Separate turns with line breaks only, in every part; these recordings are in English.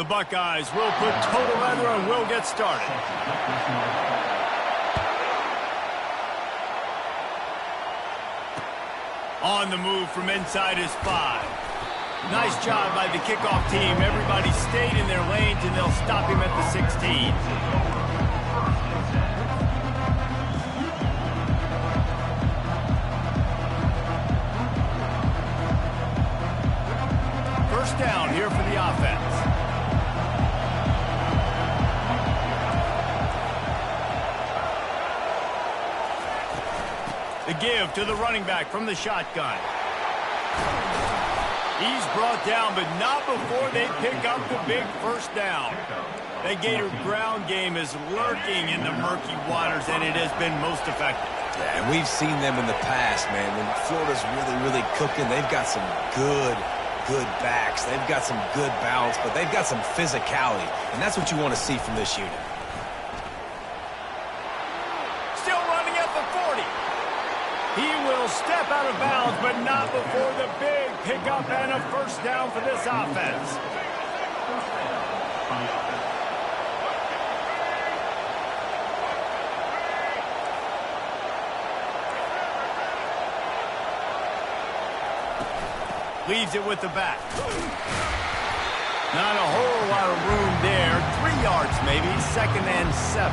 The Buckeyes will put total leather and will get started. On the move from inside his 5. Nice job by the kickoff team. Everybody stayed in their lanes, and they'll stop him at the 16. First down here for the offense. The give to the running back from the shotgun. He's brought down, but not before they pick up the big first down. The Gator ground game is lurking in the murky waters, and it has been most effective.
Yeah, and we've seen them in the past, man. When Florida's really cooking, they've got some good backs. They've got some good balance, but they've got some physicality, and that's what you want to see from this unit.
Still running at the 40. He will step out of bounds, but not before the big pickup and a first down for this offense. Leaves it with the back. Not a whole lot of room there. 3 yards maybe, 2nd and 7.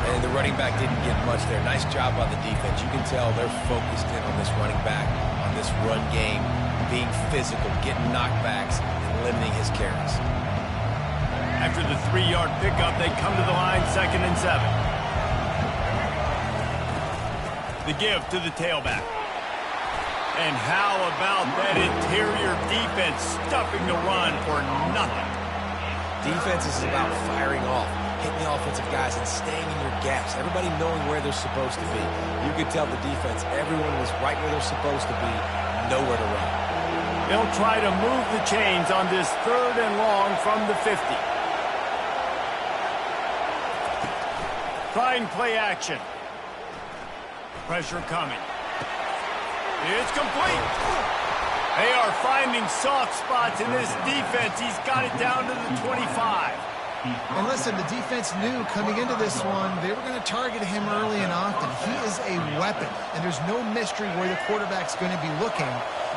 And the running back didn't get much there. Nice job by the defense. You can tell they're focused in on this running back, on this run game, being physical, getting knockbacks, and limiting his carries.
After the 3-yard pickup, they come to the line, 2nd and 7. The give to the tailback. And how about that interior defense stuffing the run for nothing?
Defense is about firing off, hitting the offensive guys, and staying in your gaps. Everybody knowing where they're supposed to be. You could tell the defense, everyone was right where they're supposed to be, nowhere to run.
They'll try to move the chains on this 3rd and long from the 50. Trying play action. Pressure coming. It's complete. They are finding soft spots in this defense. He's got it down to the 25.
And listen, the defense knew coming into this one, they were going to target him early and often. He is a weapon, and there's no mystery where the quarterback's going to be looking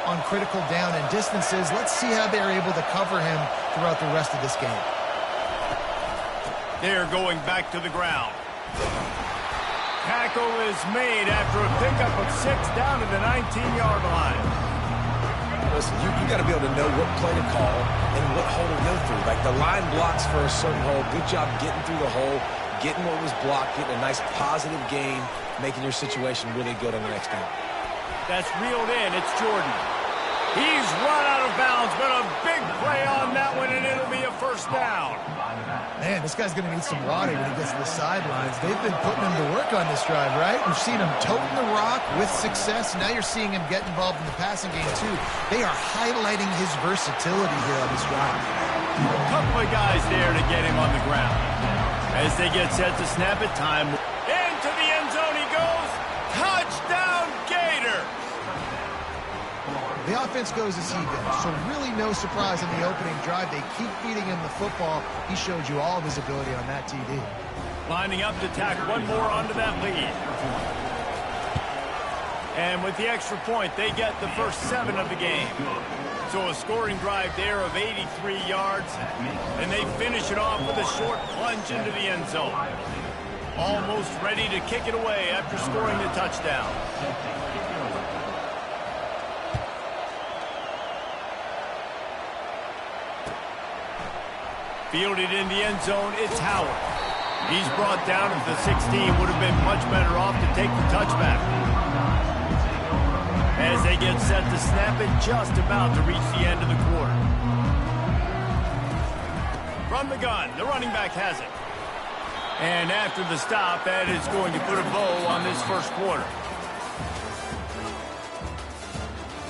on critical down and distances. Let's see how they're able to cover him throughout the rest of this game.
They're going back to the ground. Tackle is made after a pickup of 6 down to the 19-yard line.
Listen, you got to be able to know what play to call and what hole to go through. Like the line blocks for a certain hole. Good job getting through the hole, getting what was blocked, getting a nice positive gain, making your situation really good on the next down.
That's reeled in. It's Jordan. He's run out of bounds, but a big play on that one, and it'll be a first down.
Man, this guy's going to need some water when he gets to the sidelines. They've been putting him to work on this drive, right? We've seen him toting the rock with success. Now you're seeing him get involved in the passing game, too. They are highlighting his versatility here on this drive.
A couple of guys there to get him on the ground. As they get set to snap it, time. Into the end zone he goes. Touchdown, Gator!
The offense goes as he goes, so really no surprise in the opening drive. They keep feeding him the football. He showed you all of his ability on that TD.
Lining up to tack one more onto that lead. And with the extra point, they get the first 7 of the game. So a scoring drive there of 83 yards, and they finish it off with a short plunge into the end zone. Almost ready to kick it away after scoring the touchdown. Fielded in the end zone, it's Howard. He's brought down at the 16, would have been much better off to take the touchback. As they get set to snap it, just about to reach the end of the quarter. From the gun, the running back has it. And after the stop, that is going to put a bow on this first quarter.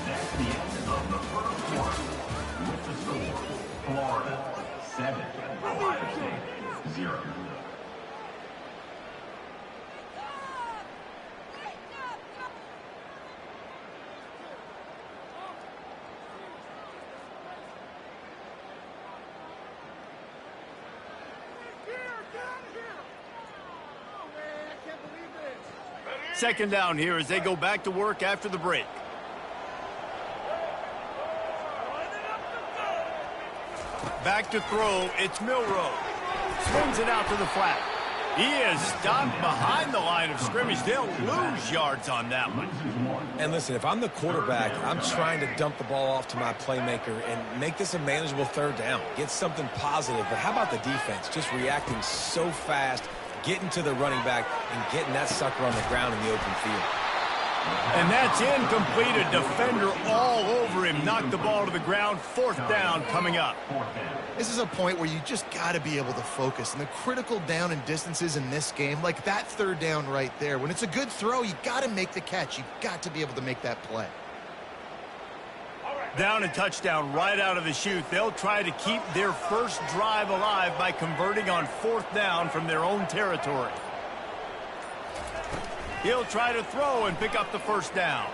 That's the end of the first quarter. With the score, Florida 7, Ohio State 0.
Second down here as they go back to work after the break. Back to throw, it's Milroe. Swings it out to the flat. He is stopped behind the line of scrimmage. They'll lose yards on that one.
And listen, if I'm the quarterback, I'm trying to dump the ball off to my playmaker and make this a manageable third down. Get something positive. But how about the defense? Just reacting so fast, getting to the running back, and getting that sucker on the ground in the open field.
And that's incomplete. A defender all over him. Knocked the ball to the ground. Fourth down coming up.
This is a point where you just got to be able to focus. And the critical down and distances in this game, like that third down right there, when it's a good throw, you got to make the catch. You got to be able to make that play.
Down and touchdown right out of the chute. They'll try to keep their first drive alive by converting on fourth down from their own territory. He'll try to throw and pick up the first down.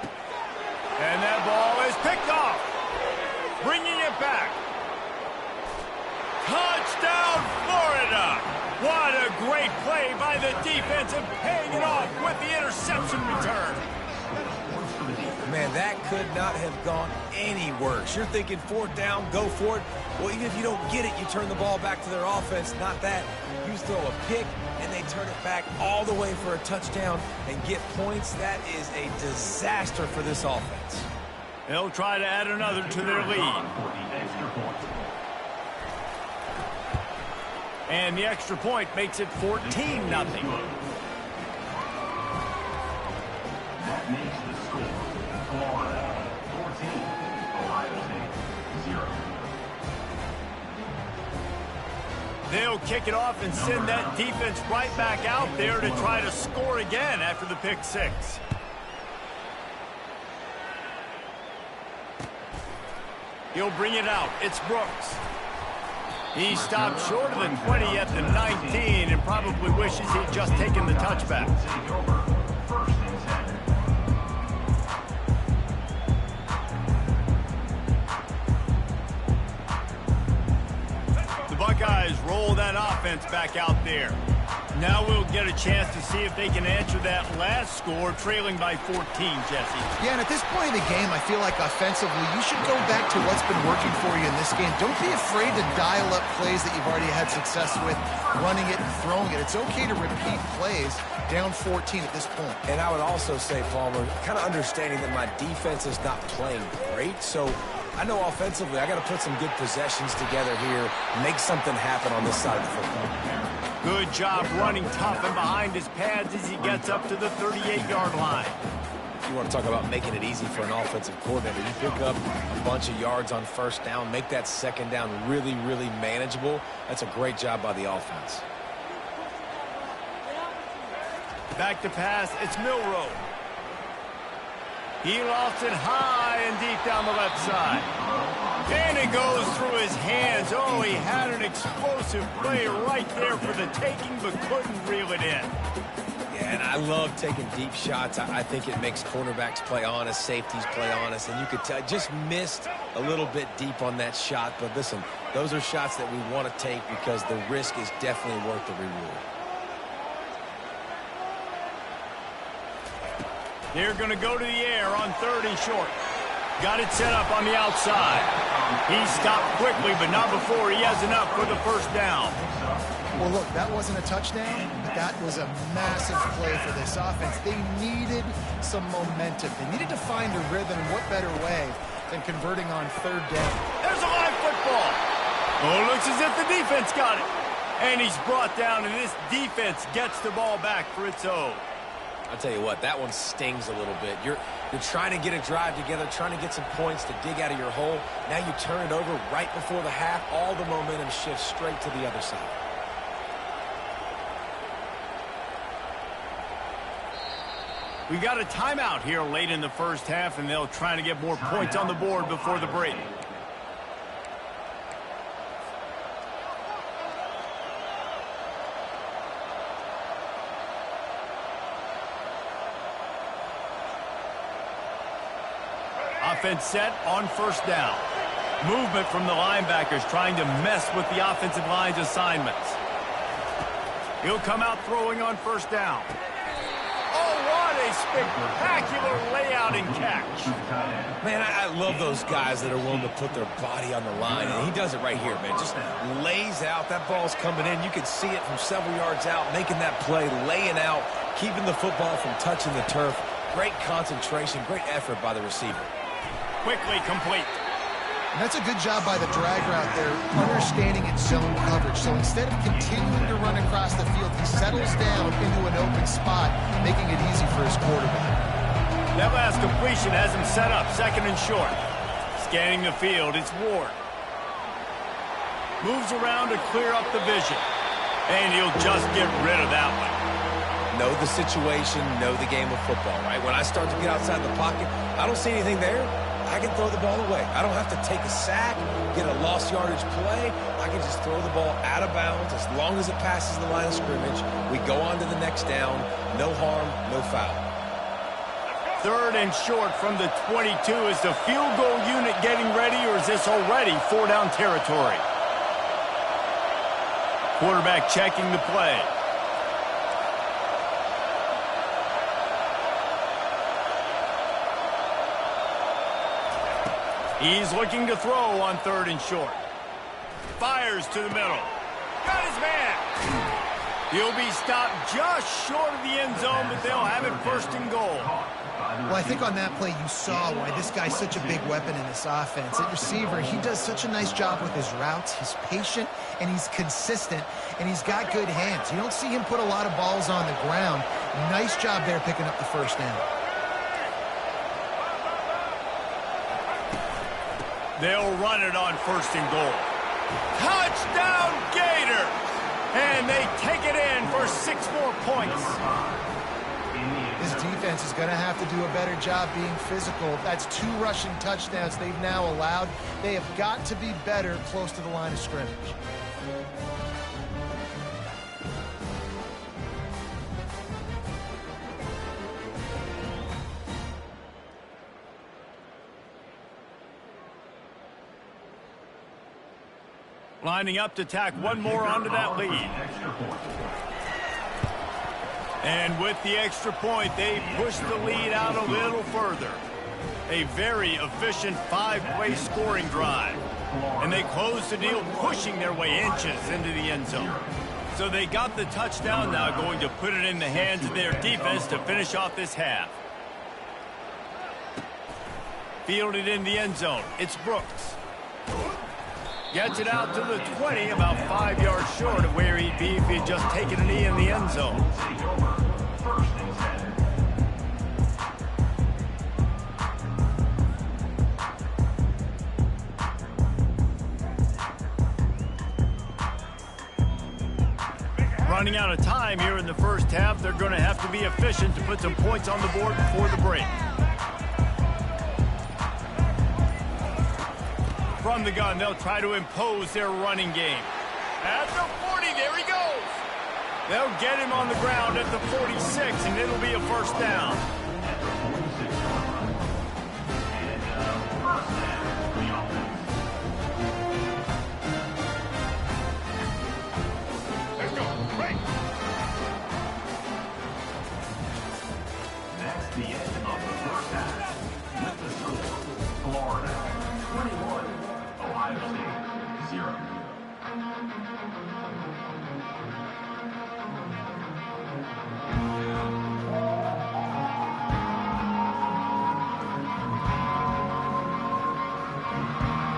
And that ball is picked off. Bringing it back. Touchdown, Florida! What a great play by the defense and paying it off with the interception return.
Man, that could not have gone any worse. You're thinking fourth down, go for it. Well, even if you don't get it, you turn the ball back to their offense. Not that. You throw a pick, and they turn it back all the way for a touchdown and get points. That is a disaster for this offense.
They'll try to add another to their lead. And the extra point makes it 14-0.
That makes the score Florida 14, Ohio State 0.
They'll kick it off and send that defense right back out there to try to score again after the pick six. He'll bring it out. It's Brooks. He stopped short of the 20 at the 19 and probably wishes he'd just taken the touchback.
First and 10.
The Buckeyes roll that offense back out there. Now we'll get a chance to see if they can answer that last score, trailing by 14, Jesse.
Yeah, and at this point in the game, I feel like offensively, you should go back to what's been working for you in this game. Don't be afraid to dial up plays that you've already had success with, running it and throwing it. It's okay to repeat plays down 14 at this point.
And I would also say, Palmer, kind of understanding that my defense is not playing great, so I know offensively I got to put some good possessions together here, make something happen on this side of the football.
Good job running tough and behind his pads as he gets up to the 38-yard line.
You want to talk about making it easy for an offensive coordinator. You pick up a bunch of yards on first down, make that second down really, really manageable. That's a great job by the offense.
Back to pass, it's Milroe. He lost it high and deep down the left side. And it goes through his hands. Oh, he had an explosive play right there for the taking, but couldn't reel it in.
Yeah, and I love taking deep shots. I think it makes cornerbacks play honest, safeties play honest, and you could tell just missed a little bit deep on that shot. But listen, those are shots that we want to take because the risk is definitely worth the reward.
They're going to go to the air on third and short. Got it set up on the outside. He stopped quickly, but not before he has enough for the first down.
Well, look, that wasn't a touchdown, but that was a massive play for this offense. They needed some momentum. They needed to find a rhythm. What better way than converting on third down?
There's a live football. Oh, it looks as if the defense got it. And he's brought down, and this defense gets the ball back for its own.
I'll tell you what, that one stings a little bit. You're trying to get a drive together, trying to get some points to dig out of your hole. Now you turn it over right before the half. All the momentum shifts straight to the other side.
We got a timeout here late in the first half, and they'll try to get more points on the board before the break. Offense set on first down. Movement from the linebackers trying to mess with the offensive line's assignments. He'll come out throwing on first down. Oh, what a spectacular layout and catch.
Man, I love those guys that are willing to put their body on the line, and he does it right here, man. Just lays out. That ball's coming in. You can see it from several yards out, making that play, laying out, keeping the football from touching the turf. Great concentration, great effort by the receiver.
Quickly complete.
And that's a good job by the drag route there, understanding its zone coverage. So instead of continuing to run across the field, he settles down into an open spot, making it easy for his quarterback.
That last completion has him set up, second and short. Scanning the field, it's Ward. Moves around to clear up the vision. And he'll just get rid of that one.
Know the situation, know the game of football, right? When I start to get outside the pocket, I don't see anything there. I can throw the ball away. I don't have to take a sack, get a lost yardage play. I can just throw the ball out of bounds as long as it passes the line of scrimmage. We go on to the next down. No harm, no foul.
Third and short from the 22. Is the field goal unit getting ready, or is this already 4-down territory? Quarterback checking the play. He's looking to throw on third and short. Fires to the middle. Got his man. He'll be stopped just short of the end zone, but they'll have it first and goal.
Well, I think on that play you saw why this guy's such a big weapon in this offense. At receiver, he does such a nice job with his routes. He's patient, and he's consistent, and he's got good hands. You don't see him put a lot of balls on the ground. Nice job there picking up the first down.
They'll run it on first and goal. Touchdown, Gator! And they take it in for 6 more points.
This defense is going to have to do a better job being physical. That's 2 rushing touchdowns they've now allowed. They have got to be better close to the line of scrimmage.
Lining up to tack one more onto that lead. And with the extra point, they push the lead out a little further. A very efficient 5-play scoring drive. And they close the deal, pushing their way inches into the end zone. So they got the touchdown, now going to put it in the hands of their defense to finish off this half. Fielded in the end zone, it's Brooks. Gets it out to the 20, about 5 yards short of where he'd be if he had just taken a knee in the end zone. Running out of time here in the first half, they're going to have to be efficient to put some points on the board before the break. From the gun, they'll try to impose their running game. At the 40, there he goes. They'll get him on the ground at the 46, and it'll be a first down. Let's go. Right.
That's the end of the first half. With the score, Florida 21. Ohio State 0.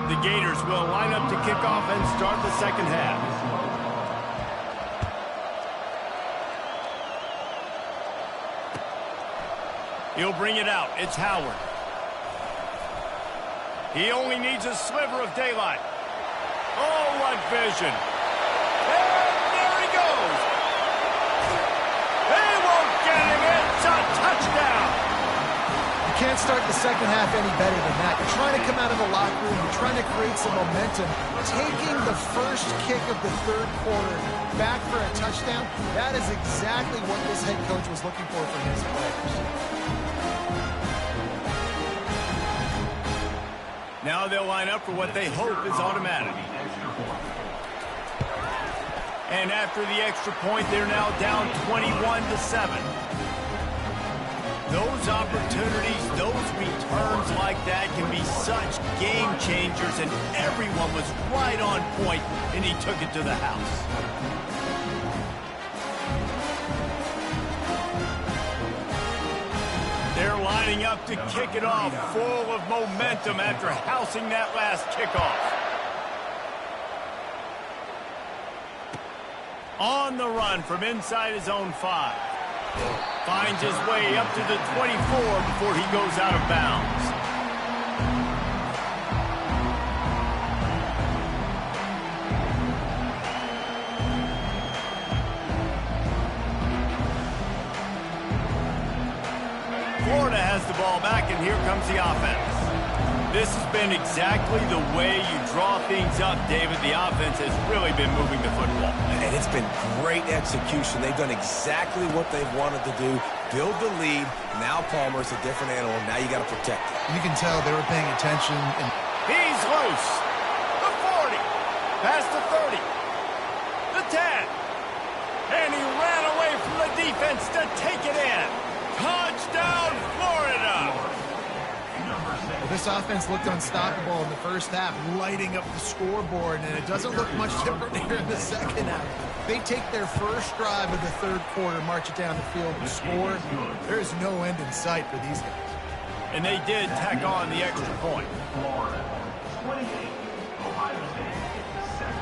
The Gators will line up to kick off and start the second half. He'll bring it out. It's Howard. He only needs a sliver of daylight. Oh, what vision. And there he goes. They won't get him. It's a touchdown.
You can't start the second half any better than that. You're trying to come out of the locker room. You're trying to create some momentum. Taking the first kick of the third quarter back for a touchdown, that is exactly what this head coach was looking for his players.
Now they'll line up for what they hope is automatic. And after the extra point, they're now down 21-7. Those opportunities, those returns like that can be such game changers, and everyone was right on point, and he took it to the house. They're lining up to kick it off, full of momentum after housing that last kickoff. On the run from inside his own 5. Finds his way up to the 24 before he goes out of bounds. Florida has the ball back, and here comes the offense. This has been exactly the way you draw things up, David. The offense has really been moving the football.
And it's been great execution. They've done exactly what they've wanted to do. Build the lead. Now Palmer's a different animal. Now you got to protect it.
You can tell they were paying attention.
He's loose. The 40. Past the 30. The 10. And he ran away from the defense to take it in. Touchdown, Florida!
This offense looked unstoppable in the first half, lighting up the scoreboard, and it doesn't look much different here in the second half. They take their first drive of the third quarter, march it down the field, and score. There is no end in sight for these guys.
And they did tack on the extra point.
Florida 28, Ohio State 7.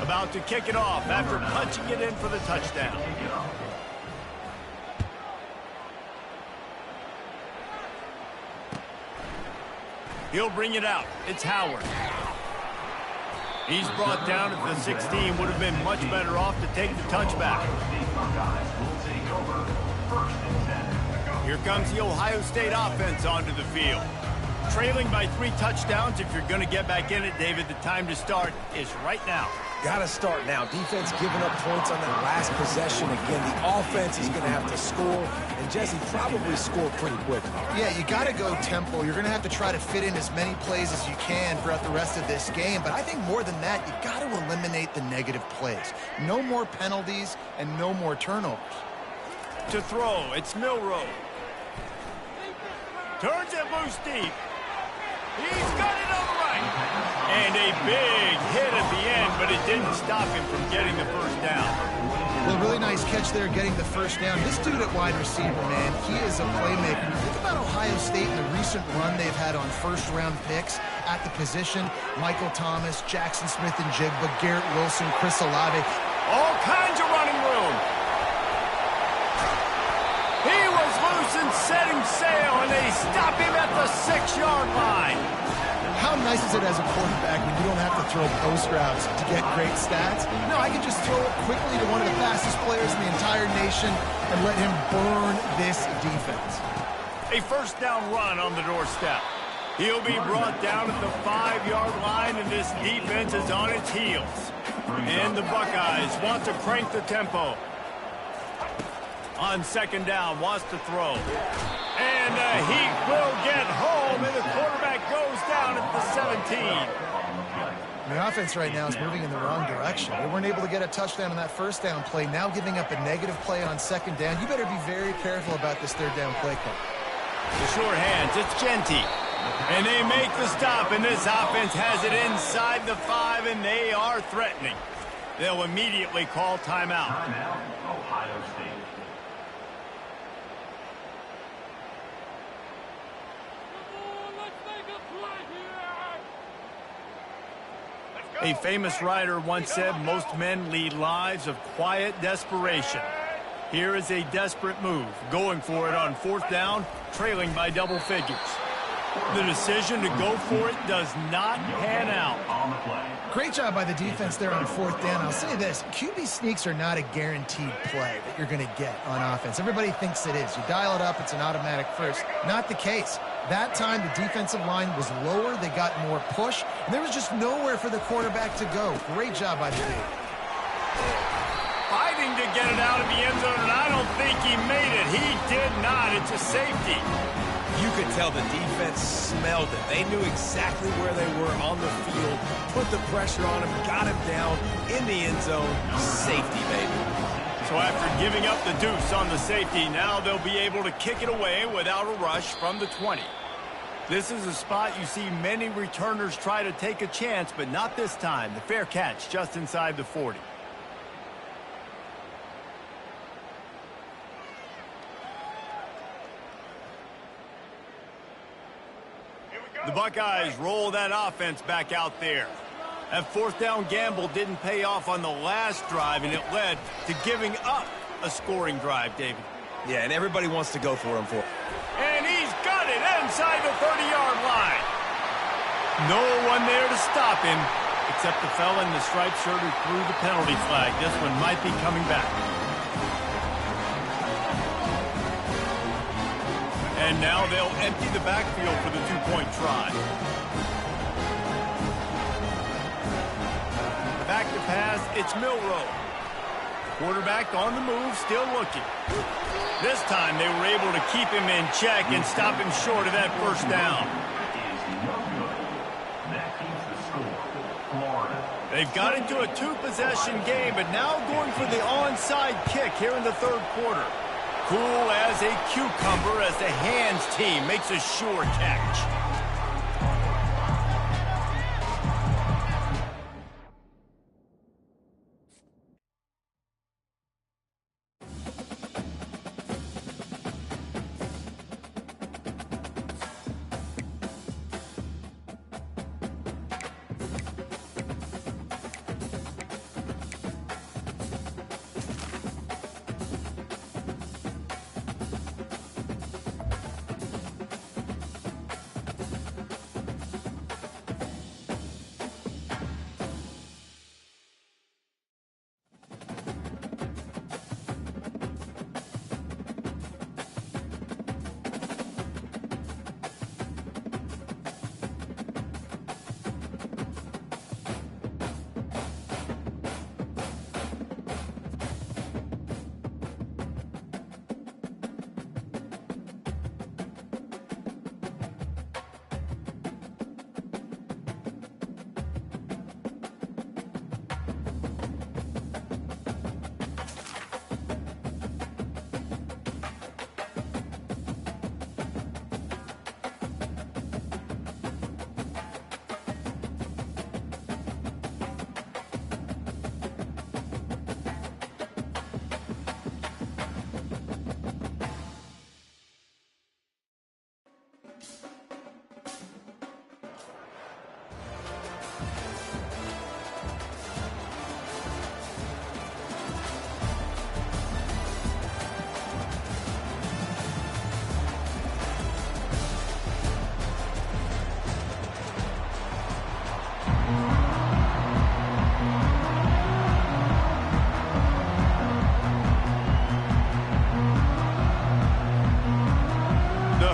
About to kick it off after punching it in for the touchdown. He'll bring it out. It's Howard. He's brought down at the 16. Would have been much better off to take the touchback. Here comes the Ohio State offense onto the field. Trailing by 3 touchdowns. If you're going to get back in it, David, the time to start is right now.
Got to start now. Defense giving up points on that last possession. Again, the offense is going to have to score, and Jesse probably score pretty quick.
Yeah, you got to go tempo. You're going to have to try to fit in as many plays as you can throughout the rest of this game, but I think more than that, you got to eliminate the negative plays. No more penalties and no more turnovers.
To throw, it's Milroe. Turns it loose deep. He's got it on the right. And a big hit at the end, but it didn't stop him from getting the first down.
Well, really nice catch there getting the first down. This dude at wide receiver, man, he is a playmaker. Think about Ohio State and the recent run they've had on first-round picks at the position. Michael Thomas, Jackson Smith and Jigba, Garrett Wilson, Chris Olave.
All kinds of running room. He was loose and setting sail, and they stop him at the 6-yard line.
How nice is it as a quarterback when you don't have to throw post routes to get great stats? No, I can just throw it quickly to one of the fastest players in the entire nation and let him burn this defense.
A first down run on the doorstep. He'll be brought down at the 5-yard line, and this defense is on its heels. And the Buckeyes want to crank the tempo. On second down, wants to throw. And he will get home, and the quarterback goes down at the 17.
The offense right now is moving in the wrong direction. They weren't able to get a touchdown on that first down play, now giving up a negative play on second down. You better be very careful about this third down play call.
The short hands, it's Genty. And they make the stop, and this offense has it inside the 5, and they are threatening. They'll immediately call timeout.
Timeout, Ohio State.
A famous writer once said, most men lead lives of quiet desperation. Here is a desperate move, going for it on fourth down, trailing by double figures. The decision to go for it does not pan out.
On the play.
Great job by the defense there on fourth down. I'll say this, QB sneaks are not a guaranteed play that you're going to get on offense. Everybody thinks it is. You dial it up, it's an automatic first. Not the case. That time, the defensive line was lower. They got more push, and there was just nowhere for the quarterback to go. Great job by the team.
Fighting to get it out of the end zone, and I don't think he made it. He did not. It's a safety.
You could tell the defense smelled it. They knew exactly where they were on the field, put the pressure on him, got him down in the end zone. Safety, baby.
So after giving up the deuce on the safety, now they'll be able to kick it away without a rush from the 20. This is a spot you see many returners try to take a chance, but not this time. The fair catch just inside the 40. The Buckeyes roll that offense back out there. That fourth down gamble didn't pay off on the last drive, and it led to giving up a scoring drive, David.
Yeah, and everybody wants to go for him for it.
And he's got it inside the 30-yard line. No one there to stop him, except the fella in the striped shirt who threw the penalty flag. This one might be coming back. And now they'll empty the backfield for the two-point try. Back to pass, it's Milroe. Quarterback on the move, still looking. This time they were able to keep him in check and stop him short of that first down. They've got into a two-possession game, but now going for the onside kick here in the third quarter. Cool as a cucumber as the hands team makes a sure catch.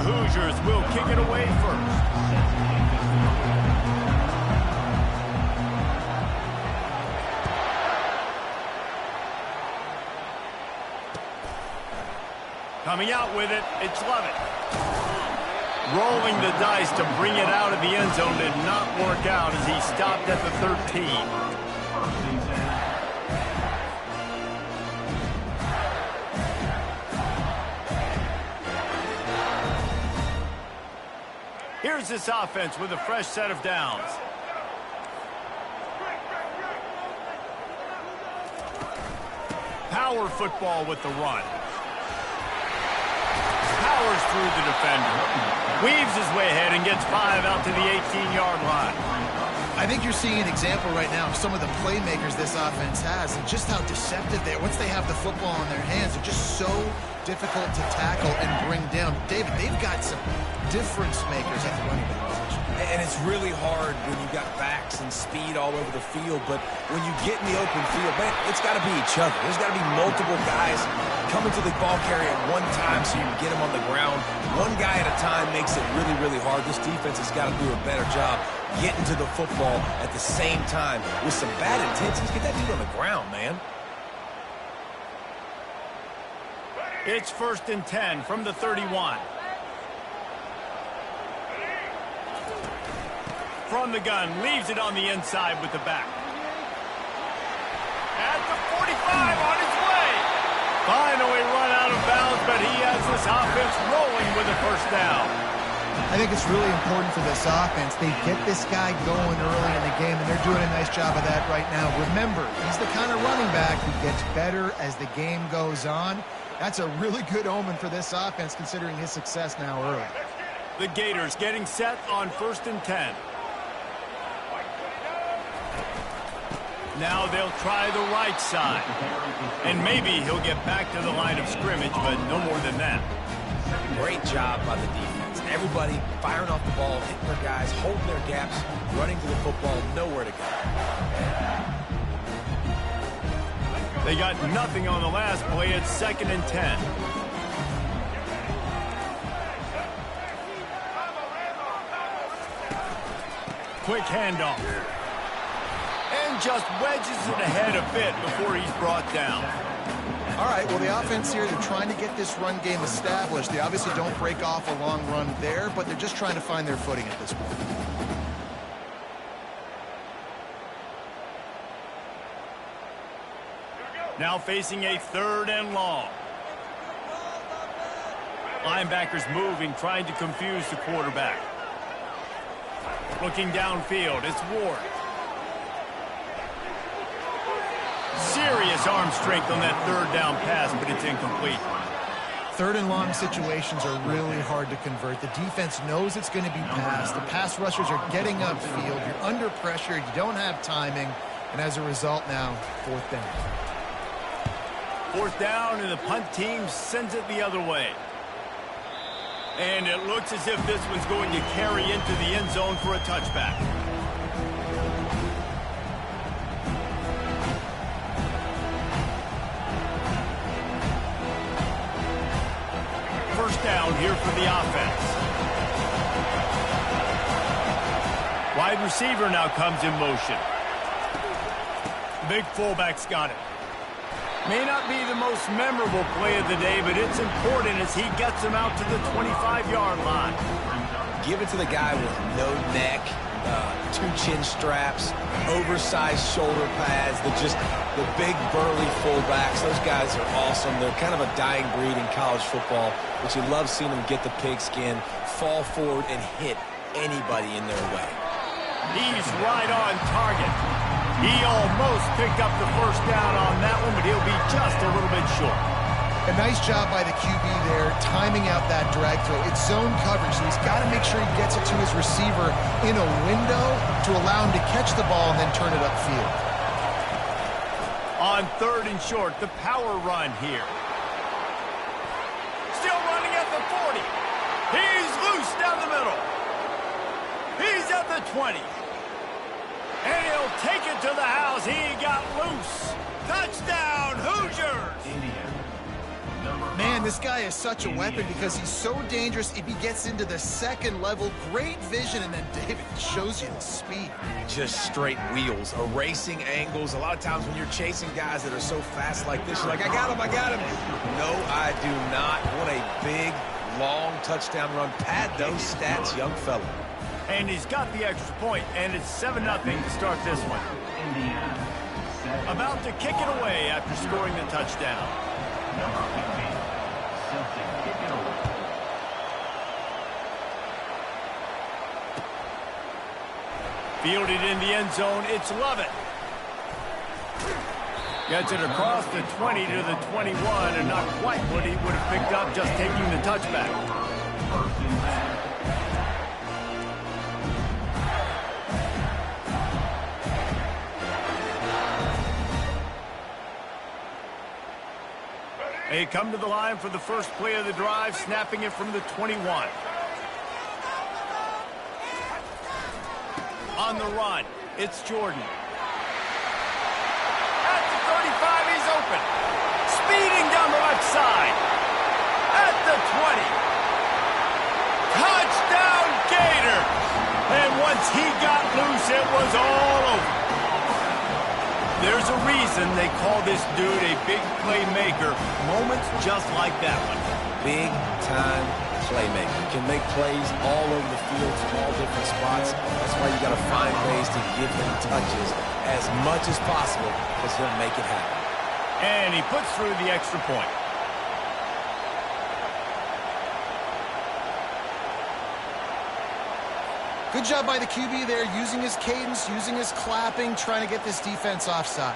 Hoosiers will kick it away first. Coming out with it, it's Lovett. Rolling the dice to bring it out of the end zone did not work out as he stopped at the 13. Here's this offense with a fresh set of downs. Power football with the run. Powers through the defender. Weaves his way ahead and gets 5 out to the 18-yard line.
I think you're seeing an example right now of some of the playmakers this offense has and just how deceptive they are. Once they have the football in their hands, they're just so difficult to tackle and bring down. David, they've got some difference makers at the running back position.
And it's really hard when you've got backs and speed all over the field, but when you get in the open field, man, it's got to be each other. There's got to be multiple guys coming to the ball carrier at one time so you can get him on the ground. One guy at a time makes it really, really hard. This defense has got to do a better job getting to the football at the same time with some bad intentions. Get that dude on the ground, man.
It's 1st and 10 from the 31. From the gun, leaves it on the inside with the back. At the 45, on his way. this offense rolling with a first down.
I think it's really important for this offense. They get this guy going early in the game, and they're doing a nice job of that right now. Remember, he's the kind of running back who gets better as the game goes on. That's a really good omen for this offense, considering his success now early.
The Gators getting set on 1st and 10. Now they'll try the right side. And maybe he'll get back to the line of scrimmage, but no more than that.
Great job by the defense. Everybody firing off the ball, hitting their guys, holding their gaps, running to the football, nowhere to go.
They got nothing on the last play. It's 2nd and 10. Quick handoff. And just wedges it ahead a bit before he's brought down.
All right, well, the offense here, they're trying to get this run game established. They obviously don't break off a long run there, but they're just trying to find their footing at this point.
Now facing a 3rd and long. Linebackers moving, trying to confuse the quarterback. Looking downfield, it's Ward. Serious arm strength on that 3rd down pass, but it's incomplete.
3rd and long situations are really hard to convert. The defense knows it's going to be passed. The pass rushers are getting upfield. You're under pressure. You don't have timing. And as a result now, 4th down.
4th down, and the punt team sends it the other way. And it looks as if this one's going to carry into the end zone for a touchback. First down here for the offense. Wide receiver now comes in motion. Big fullback's got it. May not be the most memorable play of the day, but it's important as he gets him out to the 25-yard line.
Give it to the guy with no neck, 2 chin straps, oversized shoulder pads, the big burly fullbacks. Those guys are awesome. They're kind of a dying breed in college football, but you love seeing them get the pigskin, fall forward, and hit anybody in their way.
He's right on target. He almost picked up the first down on that one, but he'll be just a little bit short.
A nice job by the QB there, timing out that drag throw. It's zone coverage, so he's got to make sure he gets it to his receiver in a window to allow him to catch the ball and then turn it upfield.
On 3rd and short, the power run here. Still running at the 40. He's loose down the middle. He's at the 20. And he'll take it to the house. He got loose. Touchdown, Hoosiers!
Man, this guy is such a weapon because he's so dangerous if he gets into the 2nd level. Great vision, and then David shows you the speed.
Just straight wheels, erasing angles. A lot of times when you're chasing guys that are so fast like this, you're like, I got him. No, I do not. What a big, long touchdown run. Pad those stats, young fella.
And he's got the extra point, and it's 7-0 to start this one. About to kick it away after scoring the touchdown. Fielded in the end zone, it's Lovett. Gets it across the 20 to the 21, and not quite what he would have picked up just taking the touchback. They come to the line for the first play of the drive, snapping it from the 21. On the run, it's Jordan. At the 35, he's open. Speeding down the left side. At the 20. Touchdown, Gator! And once he got loose, it was all over. There's a reason they call this dude a big playmaker. Moments just like that one.
Big-time playmaker. Can make plays all over the field from all different spots. That's why you got to find ways to give him touches as much as possible because he'll make it happen.
And he puts through the extra point.
Good job by the QB there, using his cadence, using his clapping, trying to get this defense offside.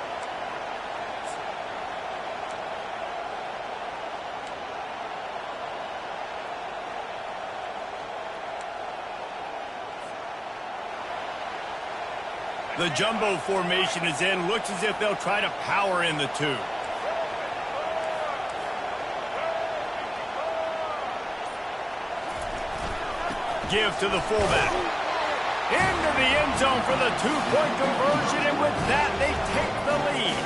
The jumbo formation is in. Looks as if they'll try to power in the two. Give to the fullback. Into the end zone for the two-point conversion, and with that, they take the lead.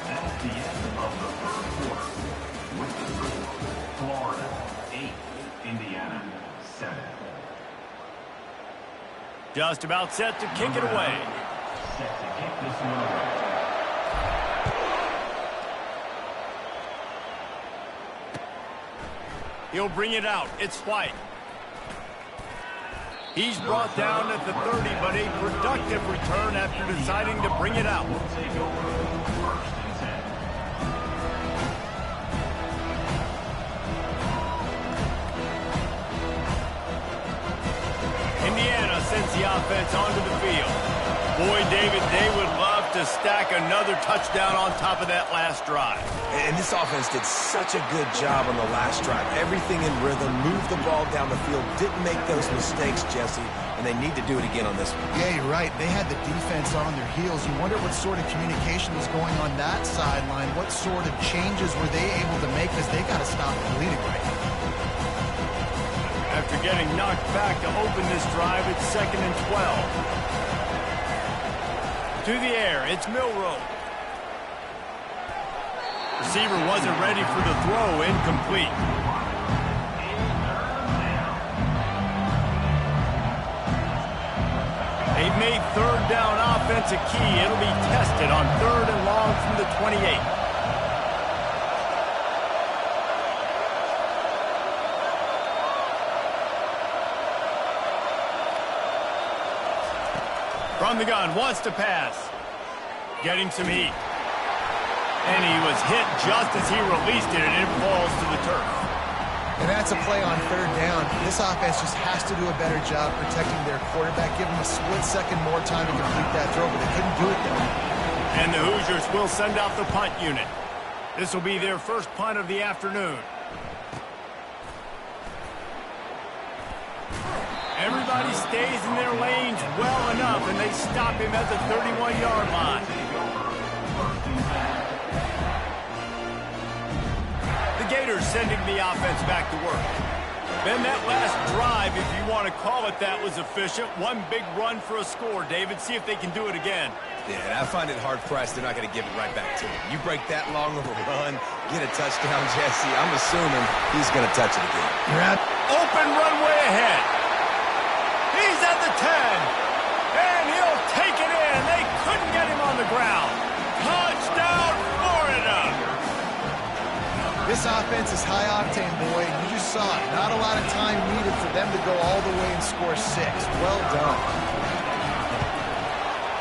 That's the end of the first quarter. With the score, Florida 8, Indiana 7.
Just about set to kick it away.
Set to kick this one away.
He'll bring it out. It's White. He's brought down at the 30, but a productive return after deciding to bring it out.
We'll take over first and 10.
Indiana sends the offense onto the field. Boy, David, they would love to stack another touchdown on top of that last drive.
And this offense did such a good job on the last drive. Everything in rhythm, moved the ball down the field, didn't make those mistakes, Jesse, and they need to do it again on this one.
Yeah, you're right. They had the defense on their heels. You wonder what sort of communication was going on that sideline. What sort of changes were they able to make, because they got to stop the bleeding right now.
After getting knocked back to open this drive, it's 2nd and 12. To the air, it's Milroe. Receiver wasn't ready for the throw, incomplete. They've made third down offense a key. It'll be tested on 3rd and long from the 28. From the gun, wants to pass. Getting some heat. And he was hit just as he released it, and it falls to the turf.
And that's a play on 3rd down. This offense just has to do a better job protecting their quarterback. Give them a split second more time to complete that throw, but they couldn't do it there.
And the Hoosiers will send out the punt unit. This will be their first punt of the afternoon. Everybody stays in their lanes well enough, and they stop him at the 31-yard line. The Gators sending the offense back to work. Then that last drive, if you want to call it that, was efficient. One big run for a score. David, see if they can do it again.
Yeah, I find it hard-pressed they're not going to give it right back to him. You break that long of a run, get a touchdown, Jesse, I'm assuming he's going to touch it again.
You're out.
Open runway ahead. He's at the 10, and he'll take it in. They couldn't get him on the ground. Touchdown, Florida.
This offense is high octane, boy. You just saw it. Not a lot of time needed for them to go all the way and score 6. Well done.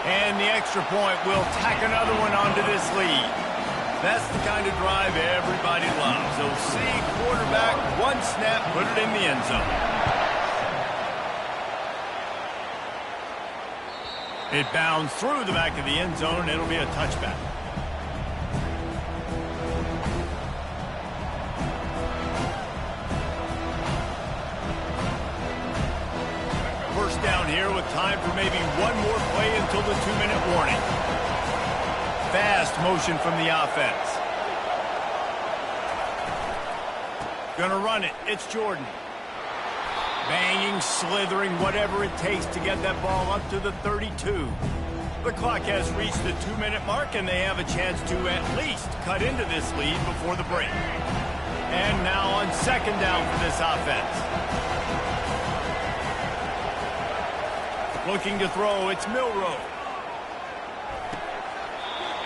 And the extra point will tack another one onto this lead. That's the kind of drive everybody loves. So see quarterback, one snap, put it in the end zone. It bounds through the back of the end zone, and it'll be a touchback. First down here with time for maybe one more play until the 2-minute warning. Fast motion from the offense. Gonna run it. It's Jordan. Banging, slithering, whatever it takes to get that ball up to the 32. The clock has reached the 2-minute mark, and they have a chance to at least cut into this lead before the break. And now on 2nd down for this offense. Looking to throw, it's Milroe.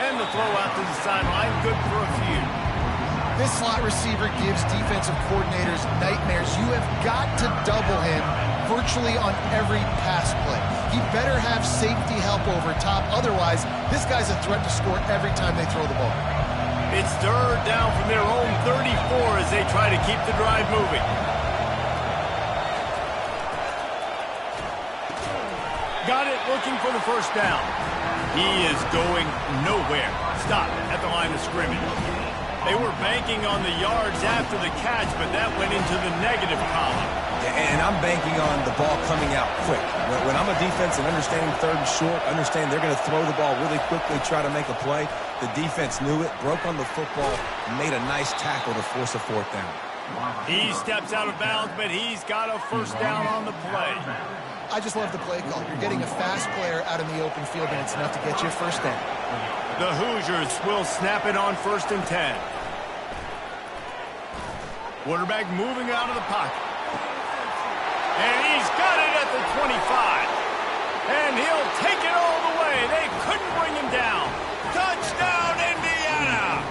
And the throw out to the sideline, good for a few.
This slot receiver gives defensive coordinators nightmares. You have got to double him virtually on every pass play. He better have safety help over top. Otherwise, this guy's a threat to score every time they throw the ball.
It's third down from their own 34 as they try to keep the drive moving. Got it, looking for the first down. He is going nowhere. Stop at the line of scrimmage. They were banking on the yards after the catch, but that went into the negative column.
And I'm banking on the ball coming out quick. When I'm a defense and understanding third and short, understand they're going to throw the ball really quickly, try to make a play. The defense knew it, broke on the football, made a nice tackle to force a fourth down.
He steps out of bounds, but he's got a first down on the play.
I just love the play call. You're getting a fast player out in the open field, and it's enough to get you a first down.
The Hoosiers will snap it on 1st and 10. Quarterback moving out of the pocket. And he's got it at the 25. And he'll take it all the way. They couldn't bring him down. Touchdown, Indiana!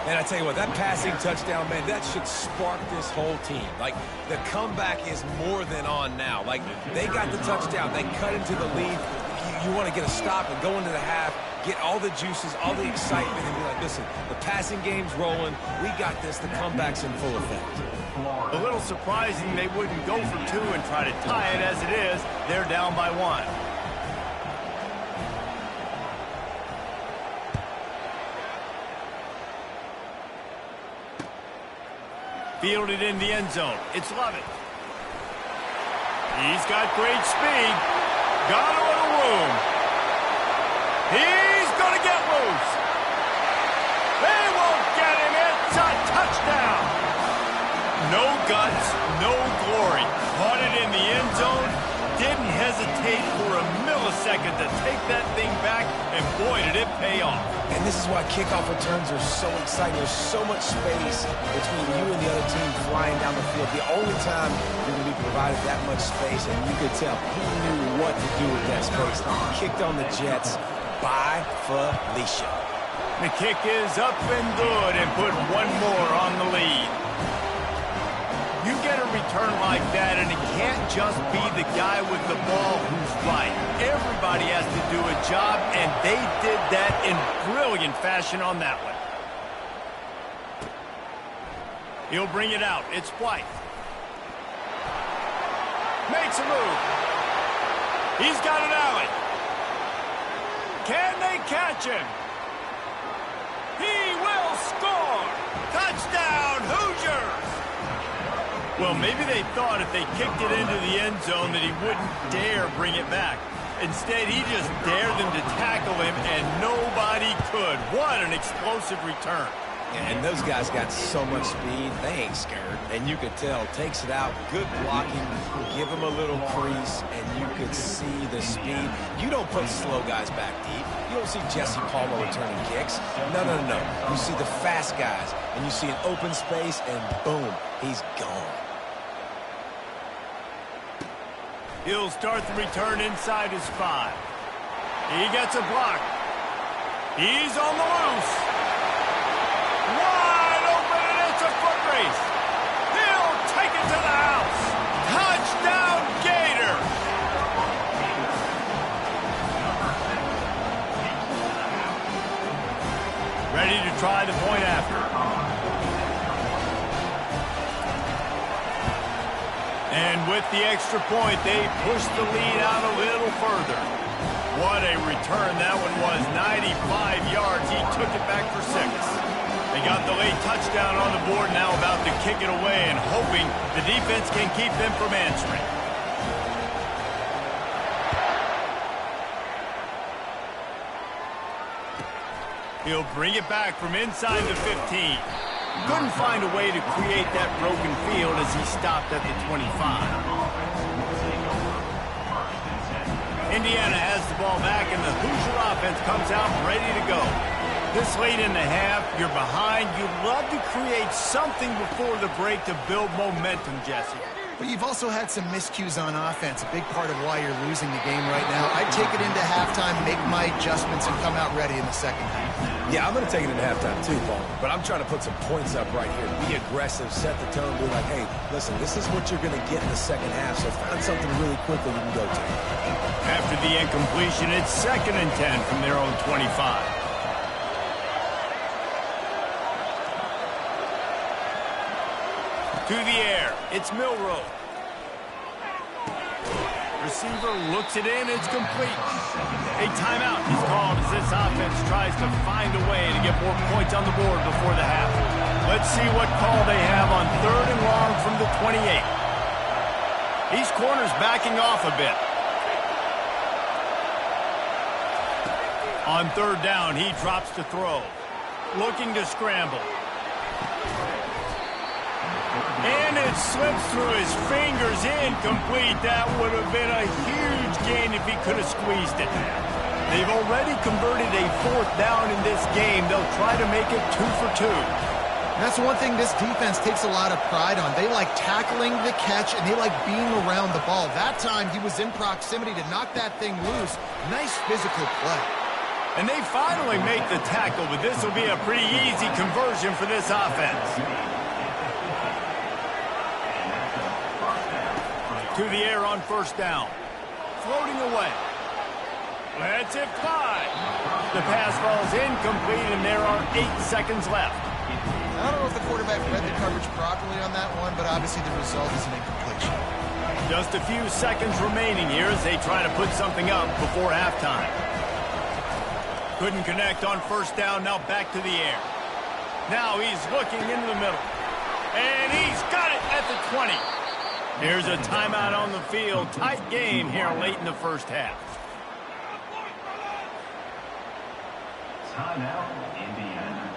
And I tell you what, that passing touchdown, man, that should spark this whole team. Like, the comeback is more than on now. Like, they got the touchdown. They cut into the lead. You want to get a stop and go into the half, get all the juices, all the excitement, and be like, listen, the passing game's rolling. We got this. The comeback's in full effect.
A little surprising they wouldn't go for two and try to tie it. As it is, they're down by 1. Fielded in the end zone. It's Lovett. He's got great speed. Got a little room. He's going to get loose. They won't get him. It's a touchdown. No guts, no glory. Caught it in the end zone. Didn't hesitate for a millisecond to take that thing back, and boy, did it pay off.
And this is why kickoff returns are so exciting. There's so much space between you and the other team flying down the field. The only time you're going to be provided that much space, and you could tell he knew what to do with that space. Kicked on the Jets by Felicia.
The kick is up and good and put one more on the lead. You get a return like that, and it can't just be the guy with the ball who's right. Everybody has to do a job, and they did that in brilliant fashion on that one. He'll bring it out. It's White. Makes a move. He's got an alley. Can they catch him? He will score. Touchdown, Hoosiers. Well, maybe they thought if they kicked it into the end zone that he wouldn't dare bring it back. Instead, he just dared them to tackle him, and nobody could. What an explosive return.
And those guys got so much speed, they ain't scared. And you could tell, takes it out, good blocking, give him a little crease, and you could see the speed. You don't put slow guys back deep. You don't see Jesse Palmer returning kicks. No. You see the fast guys, and you see an open space, and boom, he's gone.
He'll start the return inside his 5. He gets a block. He's on the loose. Wide open, and it's a foot race. He'll take it to the house. Touchdown, Gator. Ready to try the point after. And with the extra point, they push the lead out a little further. What a return that one was. 95 yards. He took it back for 6. They got the late touchdown on the board, now about to kick it away and hoping the defense can keep them from answering. He'll bring it back from inside the 15. Couldn't find a way to create that broken field as he stopped at the 25. Indiana has the ball back, and the Hoosier offense comes out ready to go. This late in the half, you're behind. You'd love to create something before the break to build momentum, Jesse.
But you've also had some miscues on offense, a big part of why you're losing the game right now. I'd take it into halftime, make my adjustments, and come out ready in the second half.
Yeah, I'm going to take it in halftime too, Paul. But I'm trying to put some points up right here. Be aggressive, set the tone, be like, hey, listen, this is what you're going to get in the second half, so find something really quickly you can go to.
After the incompletion, it's 2nd and 10 from their own 25. To the air, it's Milroe. Receiver looks it in, it's complete. A timeout is called as this offense tries to find a way to get more points on the board before the half. Let's see what call they have on 3rd and long from the 28. These corners backing off a bit. On 3rd down, he drops to throw. Looking to scramble. And it slips through his fingers, incomplete. That would have been a huge gain if he could have squeezed it. They've already converted a 4th down in this game. They'll try to make it 2 for 2.
That's one thing this defense takes a lot of pride on. They like tackling the catch, and they like being around the ball. That time, he was in proximity to knock that thing loose. Nice physical play.
And they finally make the tackle, but this will be a pretty easy conversion for this offense. To the air on 1st down. Floating away. Lets it fly. The pass falls incomplete, and there are 8 seconds left.
I don't know if the quarterback read the coverage properly on that one, but obviously the result is an incompletion.
Just a few seconds remaining here as they try to put something up before halftime. Couldn't connect on 1st down, now back to the air. Now he's looking into the middle. And he's got it at the 20. Here's a timeout on the field. Tight game here late in the 1st half.
Timeout, Indiana.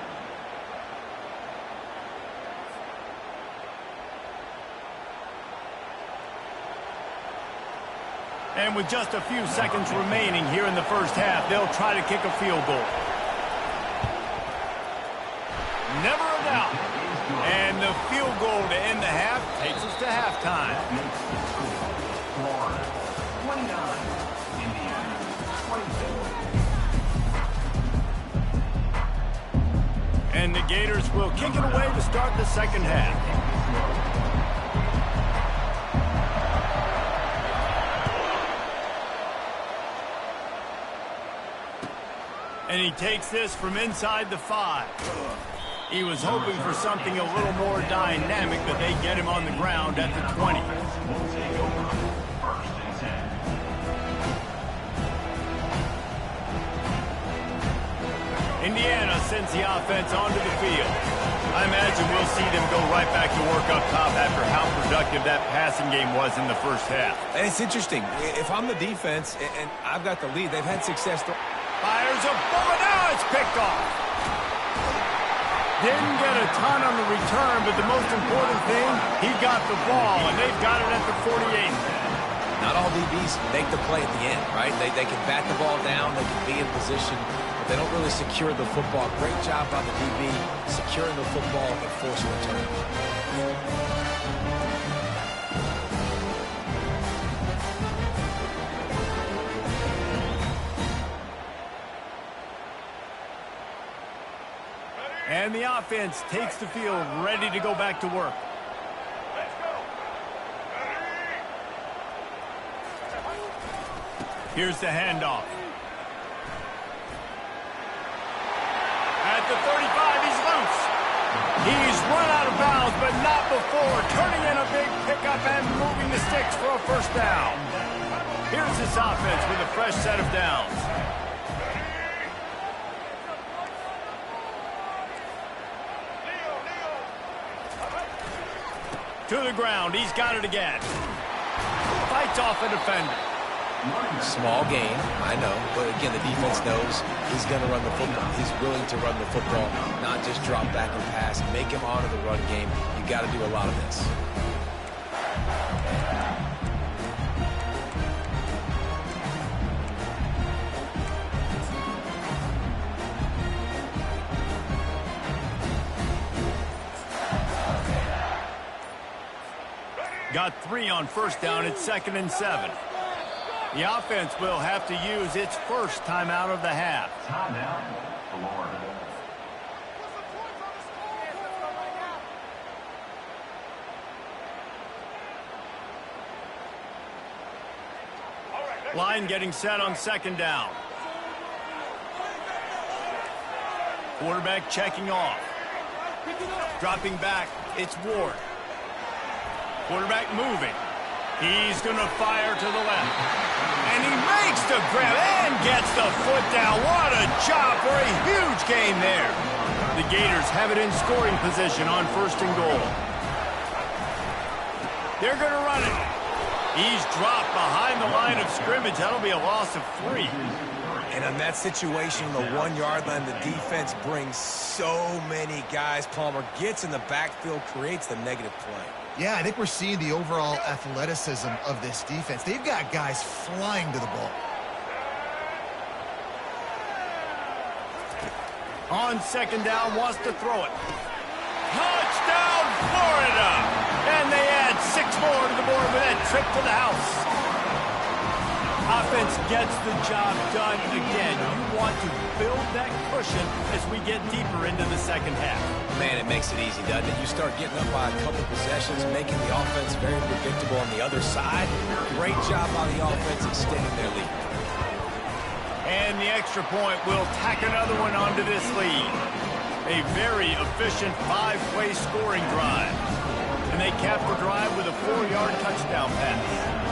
And with just a few seconds remaining here in the 1st half, they'll try to kick a field goal. Never a doubt. And the field goal to end the half takes us to halftime.
Florida, 29. Indiana, 22.
And the Gators will kick it away to start the 2nd half. And he takes this from inside the 5. He was hoping for something a little more dynamic, but they get him on the ground at the 20.
Will take over 1st and 10.
Indiana sends the offense onto the field. I imagine we'll see them go right back to work up top after how productive that passing game was in the 1st half.
And it's interesting. If I'm the defense and I've got the lead, they've had success.
Fires a bullet. Now it's picked off. Didn't get a ton on the return, but the most important thing, he got the ball, and they've got it at the 48.
Not all DBs make the play at the end, right? They can bat the ball down, they can be in position, but they don't really secure the football. Great job by the DB securing the football and forcing a turnover.
And the offense takes the field, ready to go back to work. Here's the handoff. At the 35, he's loose. He's run out of bounds, but not before turning in a big pickup and moving the sticks for a 1st down. Here's this offense with a fresh set of downs. To the ground, he's got it again. Fights off a defender.
Small gain, I know, but again, the defense knows he's going to run the football. He's willing to run the football, not just drop back and pass. Make him honor the run game. You got to do a lot of this.
Got 3 on 1st down. It's 2nd and 7. The offense will have to use its first timeout of the half.
Timeout, Florida.
Line getting set on second down. Quarterback checking off. Dropping back, it's Ward. Quarterback moving. He's going to fire to the left. And he makes the grab and gets the foot down. What a job for a huge gain there. The Gators have it in scoring position on 1st and goal. They're going to run it. He's dropped behind the line of scrimmage. That'll be a loss of 3.
And in that situation, the 1-yard line, the defense brings so many guys. Palmer gets in the backfield, creates the negative play.
Yeah, I think we're seeing the overall athleticism of this defense. They've got guys flying to the ball.
On second down, wants to throw it. Touchdown, Florida! And they add 6 more to the board with that trip to the house. Offense gets the job done again. You want to build that cushion as we get deeper into the second half.
Man, it makes it easy, doesn't it? You start getting up by a couple possessions, making the offense very predictable on the other side. Great job by the offense extending their lead.
And the extra point will tack another one onto this lead. A very efficient 5-play scoring drive. And they cap the drive with a 4-yard touchdown pass.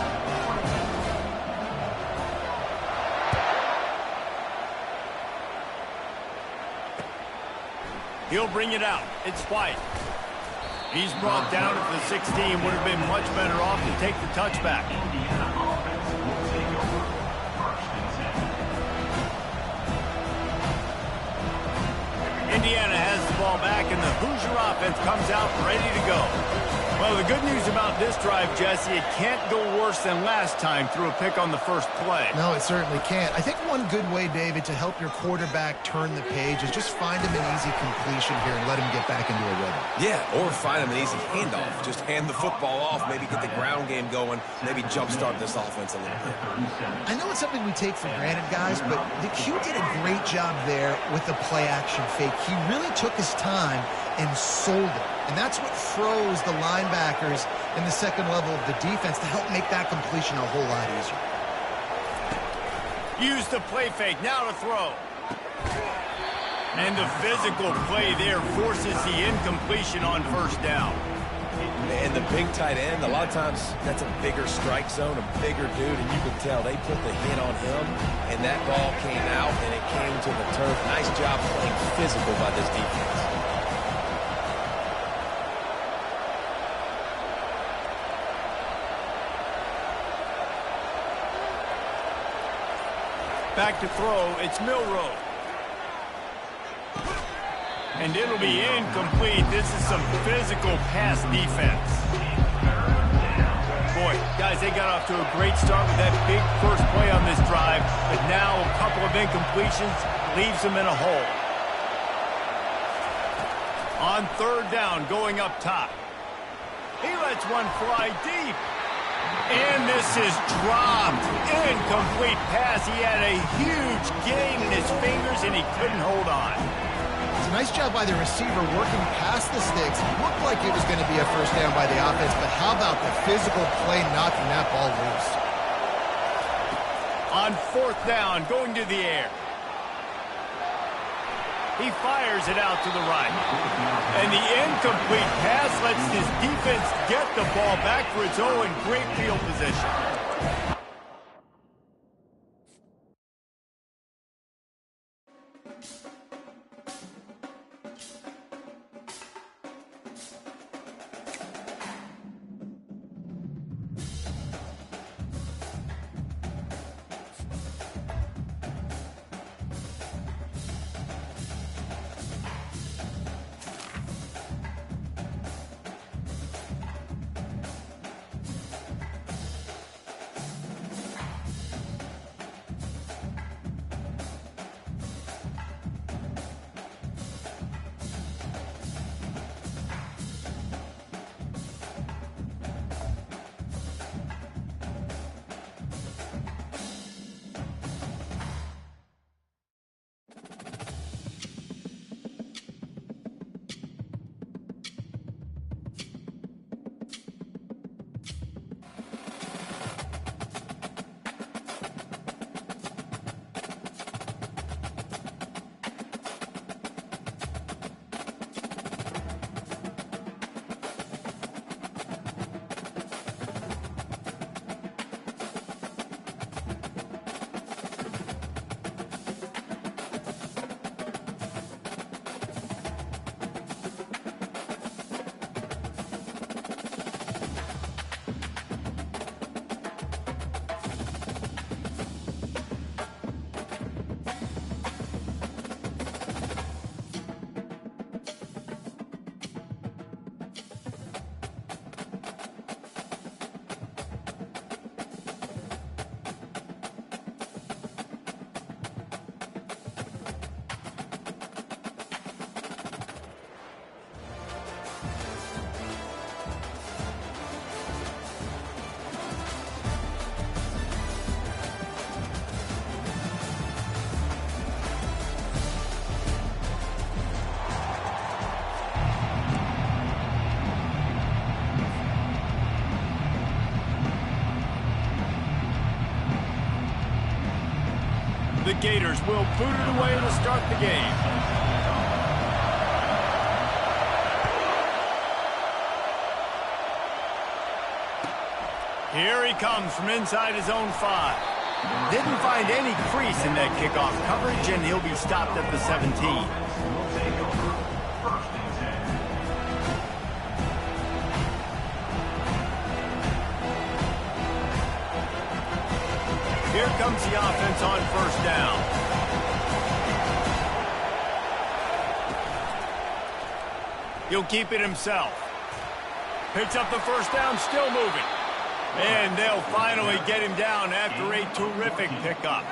He'll bring it out. It's White. He's brought down at the 16. Would have been much better off to take the touchback. Indiana has the ball back, and the Hoosier offense comes out ready to go. Well, the good news about this drive, Jesse, it can't go worse than last time through a pick on the first play.
No, it certainly can't. I think one good way, David, to help your quarterback turn the page is just find him an easy completion here and let him get back into a rhythm.
Yeah, or find him an easy handoff. Just hand the football off, maybe get the ground game going, maybe jumpstart this offense a little bit.
I know it's something we take for granted, guys, but the Q did a great job there with the play-action fake. He really took his time and sold it. And that's what froze the linebackers in the second level of the defense to help make that completion a whole lot easier.
Use the play fake, now to throw. And the physical play there forces the incompletion on first down.
And the big tight end, a lot of times that's a bigger strike zone, a bigger dude, and you can tell they put the hit on him, and that ball came out, and it came to the turf. Nice job playing physical by this defense.
Back to throw, it's Milroe. And it'll be incomplete. This is some physical pass defense. Boy, guys, they got off to a great start with that big first play on this drive, but now a couple of incompletions leaves them in a hole. On third down, going up top. He lets one fly deep. And this is dropped. Incomplete pass. He had a huge gain in his fingers, and he couldn't hold on.
It's a nice job by the receiver working past the sticks. It looked like it was going to be a first down by the offense, but how about the physical play knocking that ball loose?
On fourth down, going to the air. He fires it out to the right. And the incomplete pass lets his defense get the ball back for its own great field position. The Gators will boot it away to start the game. Here he comes from inside his own 5. Didn't find any crease in that kickoff coverage, and he'll be stopped at the 17. Here comes the offense on first down. He'll keep it himself. Picks up the first down, still moving. And they'll finally get him down after a terrific pickup.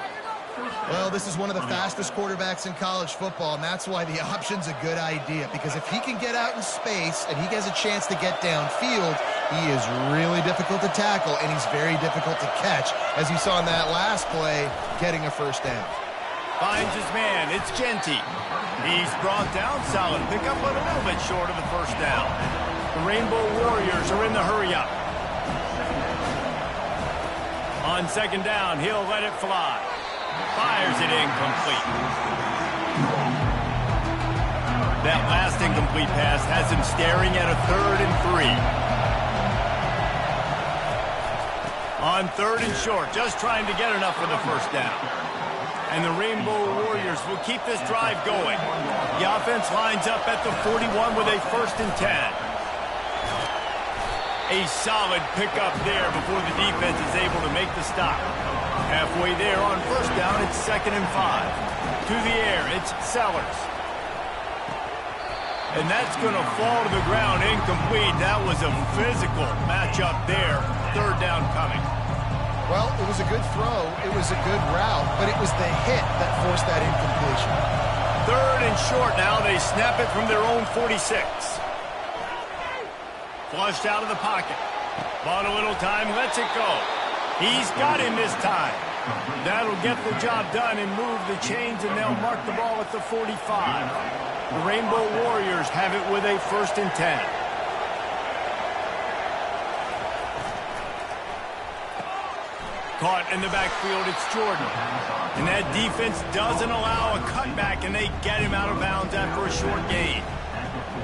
Well, this is one of the fastest quarterbacks in college football, and that's why the option's a good idea. Because if he can get out in space and he has a chance to get downfield, he is really difficult to tackle, and he's very difficult to catch, as you saw in that last play, getting a first down.
Finds his man. It's Genty. He's brought down. Solid pickup, but a little bit short of the first down. The Rainbow Warriors are in the hurry-up. On second down, he'll let it fly. Fires it incomplete. That last incomplete pass has him staring at a 3rd and 3. On 3rd and short, just trying to get enough for the first down. And the Rainbow Warriors will keep this drive going. The offense lines up at the 41 with a 1st and 10. A solid pickup there before the defense is able to make the stop. Halfway there on first down, it's 2nd and 5. To the air, it's Sellers. And that's going to fall to the ground incomplete. That was a physical matchup there. 3rd down coming.
Well, it was a good throw. It was a good route, but it was the hit that forced that incompletion.
3rd and short now. They snap it from their own 46. Flushed out of the pocket. Bought a little time, lets it go. He's got him this time. That'll get the job done and move the chains, and they'll mark the ball at the 45. The Rainbow Warriors have it with a 1st and 10. Caught in the backfield, it's Jordan. And that defense doesn't allow a cutback, and they get him out of bounds after a short gain.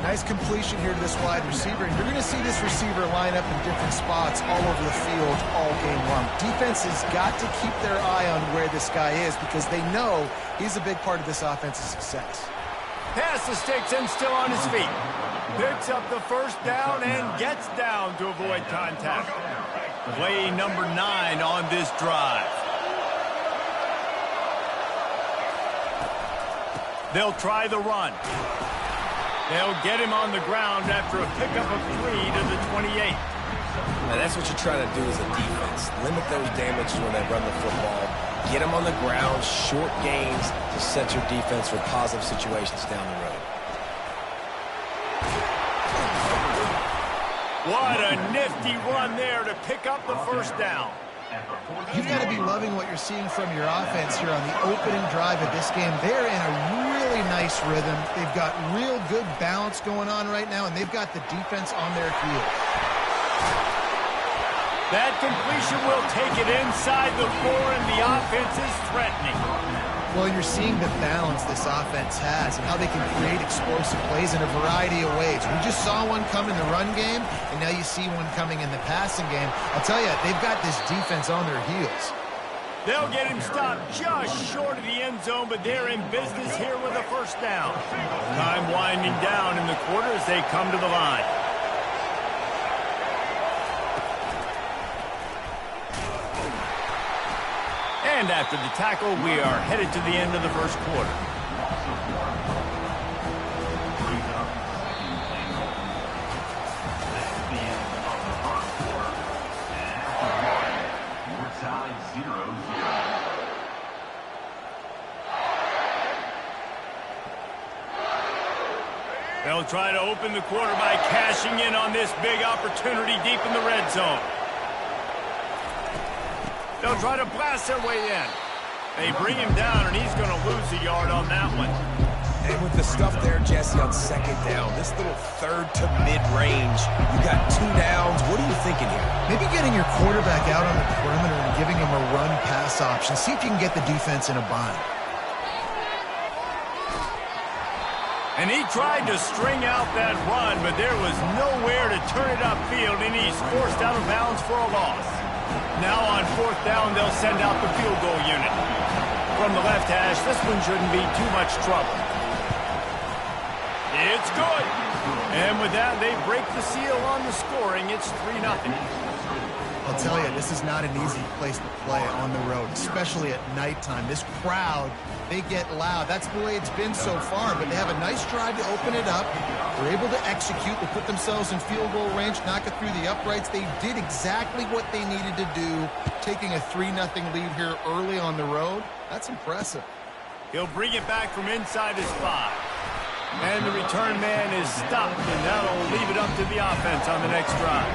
Nice completion here to this wide receiver. And you're going to see this receiver line up in different spots all over the field all game long. Defense has got to keep their eye on where this guy is because they know he's a big part of this offense's success.
Past the sticks and still on his feet. Picks up the first down and gets down to avoid contact. Play number 9 on this drive. They'll try the run. They'll get him on the ground after a pickup of 3 to the 28.
Now that's what you're trying to do as a defense. Limit those damages when they run the football. Get them on the ground, short gains to set your defense for positive situations down the road.
What a nifty run there to pick up the first down.
You've got to be loving what you're seeing from your offense here on the opening drive of this game. They're in a really nice rhythm. They've got real good balance going on right now, and they've got the defense on their heels.
That completion will take it inside the 4, and the offense is threatening.
Well, you're seeing the balance this offense has and how they can create explosive plays in a variety of ways. We just saw one come in the run game, and now you see one coming in the passing game. I'll tell you, they've got this defense on their heels.
They'll get him stopped just short of the end zone, but they're in business here with a first down. Time winding down in the quarter as they come to the line. And after the tackle, we are headed to the end of the first quarter. They'll try to open the quarter by cashing in on this big opportunity deep in the red zone. They'll try to blast their way in. They bring him down, and he's going to lose a yard on that one.
And with the stuff there, Jesse, on second down, this little 3rd to mid-range, you got 2 downs. What do you thinking here?
Maybe getting your quarterback out on the perimeter and giving him a run-pass option. See if you can get the defense in a bind.
And he tried to string out that run, but there was nowhere to turn it upfield, and he's forced out of bounds for a loss. Now on 4th down, they'll send out the field goal unit. From the left hash, this one shouldn't be too much trouble. It's good. And with that, they break the seal on the scoring. It's 3-0.
I'll tell you, this is not an easy place to play on the road, especially at nighttime. This crowd, they get loud. That's the way it's been so far, but they have a nice drive to open it up. They're able to execute. They put themselves in field goal range, knock it through the uprights. They did exactly what they needed to do, taking a 3-0 lead here early on the road. That's impressive.
He'll bring it back from inside his 5. And the return man is stopped, and that'll leave it up to the offense on the next drive.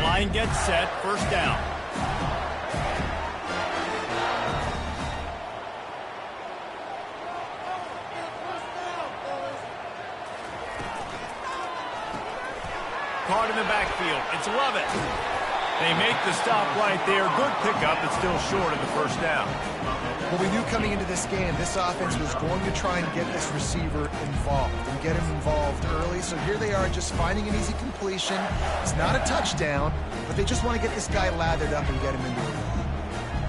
Line gets set, 1st down. Caught in the backfield. It's Lovett. They make the stop right there. Good pickup, but still short of the 1st down.
Well, we knew coming into this game, this offense was going to try and get this receiver involved and get him involved early. So here they are just finding an easy completion. It's not a touchdown, but they just want to get this guy lathered up and get him into it.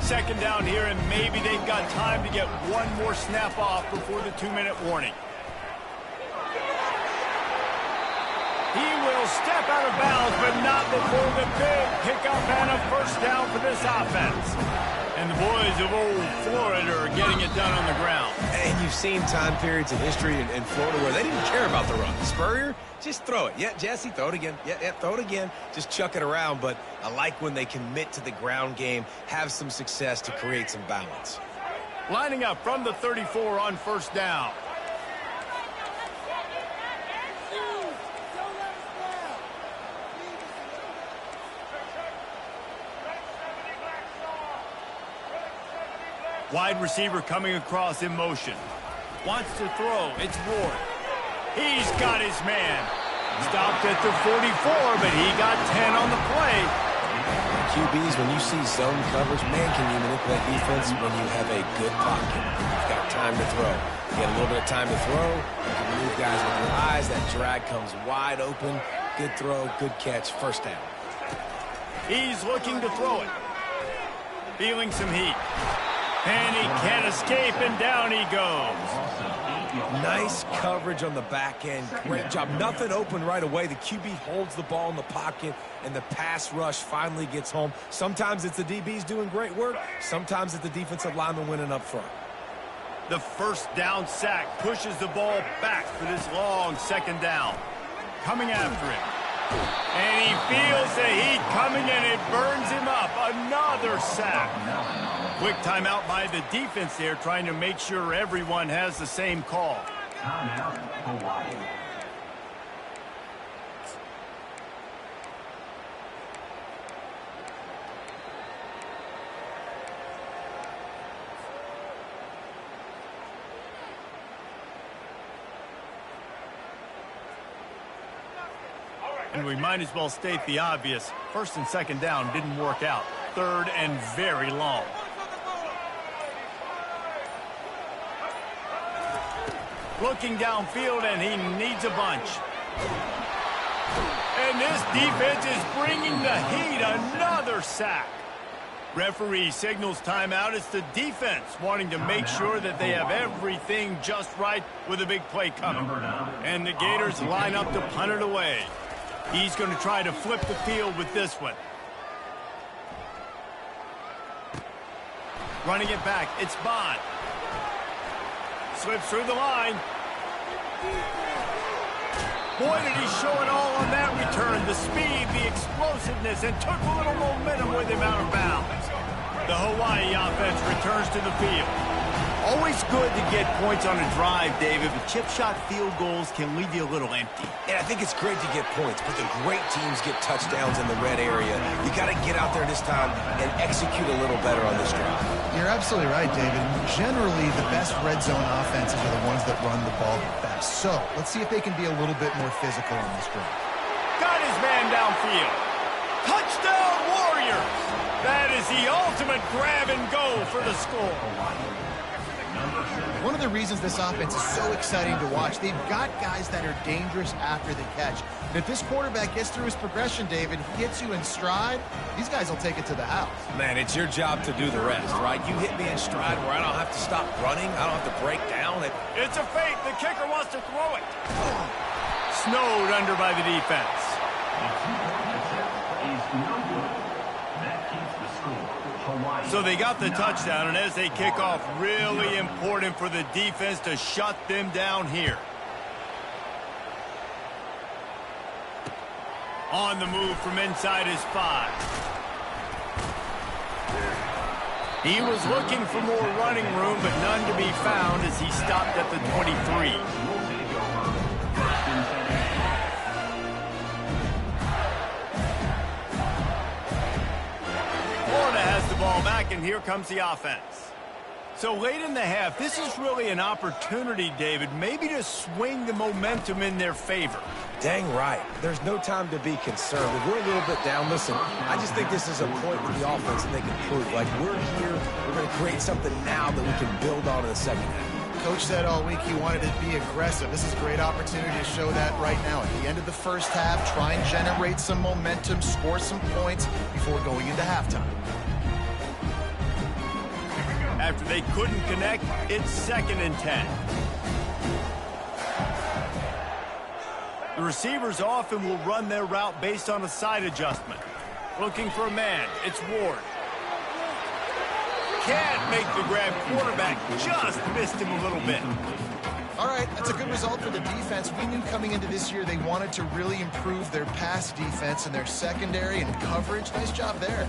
2nd down here, and maybe they've got time to get one more snap off before the 2-minute warning. He will step out of bounds, but not before the big pickup and a 1st down for this offense. And the boys of old Florida are getting it done on the ground.
And you've seen time periods in history in Florida where they didn't care about the run. Spurrier, just throw it. Yeah, Jesse, throw it again. Yeah, throw it again. Just chuck it around. But I like when they commit to the ground game, have some success to create some balance.
Lining up from the 34 on 1st down. Wide receiver coming across in motion. Wants to throw. It's Ward. He's got his man. Stopped at the 44, but he got 10 on the play.
QBs, when you see zone coverage, man, can you manipulate defense when you have a good pocket? You've got time to throw. You get a little bit of time to throw. You can move guys with your eyes. That drag comes wide open. Good throw, good catch, 1st down.
He's looking to throw it. Feeling some heat. And he can't escape, and down he goes.
Nice coverage on the back end. Great job. Nothing open right away. The QB holds the ball in the pocket, and the pass rush finally gets home. Sometimes it's the DBs doing great work. Sometimes it's the defensive lineman winning up front.
The 1st down sack pushes the ball back for this long 2nd down. Coming after him. And he feels the heat coming, and it burns him up. Another sack. Quick timeout by the defense there, trying to make sure everyone has the same call.
Timeout, Hawaii.
And we might as well state the obvious. 1st and 2nd down didn't work out. 3rd and very long. Looking downfield, and he needs a bunch. And this defense is bringing the heat. Another sack. Referee signals timeout. It's the defense wanting to make sure that they have everything just right with a big play coming. And the Gators line up to punt it away. He's going to try to flip the field with this one. Running it back. It's Bond. Slips through the line. Boy, did he show it all on that return. The speed, the explosiveness, and took a little momentum with him out of bounds. The Hawaii offense returns to the field. Always good to get points on a drive, David, but chip shot field goals can leave you a little empty.
And I think it's great to get points, but the great teams get touchdowns in the red area. You got to get out there this time and execute a little better on this drive.
You're absolutely right, David. Generally, the best red zone offenses are the ones that run the ball best. So let's see if they can be a little bit more physical on this drive.
Got his man downfield. Touchdown, Warriors! That is the ultimate grab and go for the score.
One of the reasons this offense is so exciting to watch, they've got guys that are dangerous after the catch. And if this quarterback gets through his progression, David, he gets you in stride, these guys will take it to the house.
Man, it's your job to do the rest, right? You hit me in stride where I don't have to stop running. I don't have to break down.
It's a fake. The kicker wants to throw it. Snowed under by the defense. So they got the touchdown, and as they kick off, really important for the defense to shut them down here. On the move from inside his 5. He was looking for more running room, but none to be found as he stopped at the 23. Florida has the ball back, and here comes the offense. So late in the half, this is really an opportunity, David, maybe to swing the momentum in their favor.
Dang right. There's no time to be concerned. If we're a little bit down, listen, I just think this is a point with the offense and they can prove. Like, we're here, we're going to create something now that we can build on in the second half.
Coach said all week he wanted to be aggressive. This is a great opportunity to show that right now. At the end of the first half, try and generate some momentum, score some points before going into halftime.
After they couldn't connect, it's 2nd and 10. The receivers often will run their route based on a side adjustment. Looking for a man, it's Ward. Can't make the grab. Quarterback just missed him a little bit.
All right, that's a good result for the defense. We knew coming into this year they wanted to really improve their pass defense and their secondary and coverage. Nice job there.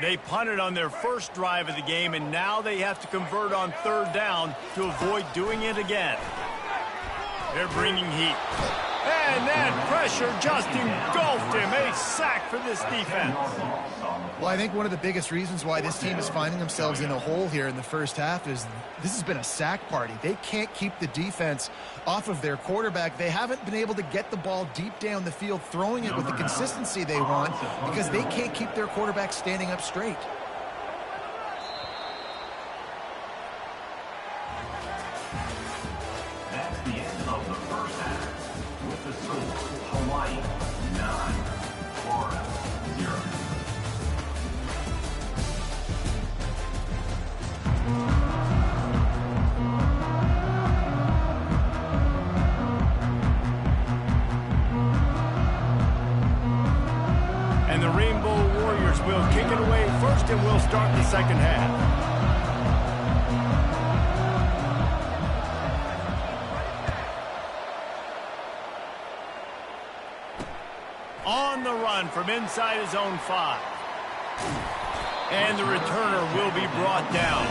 They punted on their first drive of the game, and now they have to convert on 3rd down to avoid doing it again. They're bringing heat. And that pressure just engulfed him. A sack for this defense.
Well, I think one of the biggest reasons why this team is finding themselves in a hole here in the first half is this has been a sack party. They can't keep the defense off of their quarterback. They haven't been able to get the ball deep down the field, throwing it with the consistency they want because they can't keep their quarterback standing up straight.
That's the end of the first half. With the score, Hawaii 9, Florida 0.
And the Rainbow Warriors will kick it away first, and we'll start the second half. On the run from inside his own 5. And the returner will be brought down.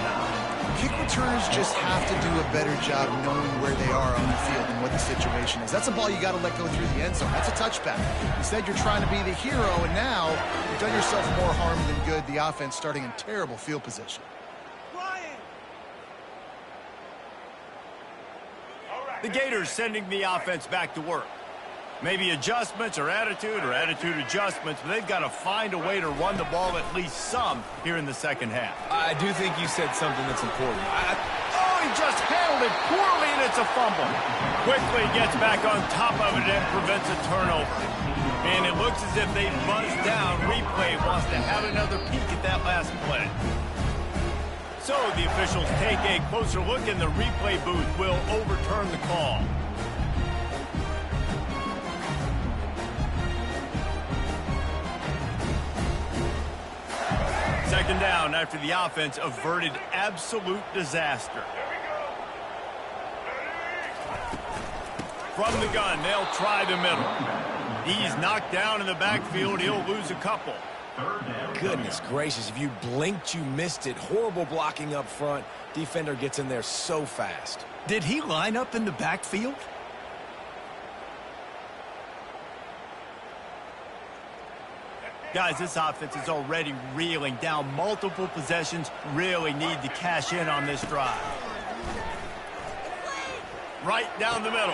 Kick returners just have to do a better job knowing where they are on the field and what the situation is. That's a ball you got to let go through the end zone. That's a touchback. Instead, you're trying to be the hero, and now you've done yourself more harm than good. The offense starting in terrible field position.
The Gators sending the offense back to work. Maybe adjustments or attitude adjustments, but they've got to find a way to run the ball at least some here in the second half.
I do think you said something that's important.
Oh, he just handled it poorly, and it's a fumble. Quickly gets back on top of it and prevents a turnover. And it looks as if they buzzed down. Replay wants to have another peek at that last play. So the officials take a closer look, and the replay booth will overturn the call. Second down after the offense averted absolute disaster. From the gun, they'll try the middle. He's knocked down in the backfield. He'll lose a couple.
Goodness gracious, if you blinked, you missed it. Horrible blocking up front. Defender gets in there so fast.
Did he line up in the backfield?
Guys, this offense is already reeling down multiple possessions. Really need to cash in on this drive. Right down the middle.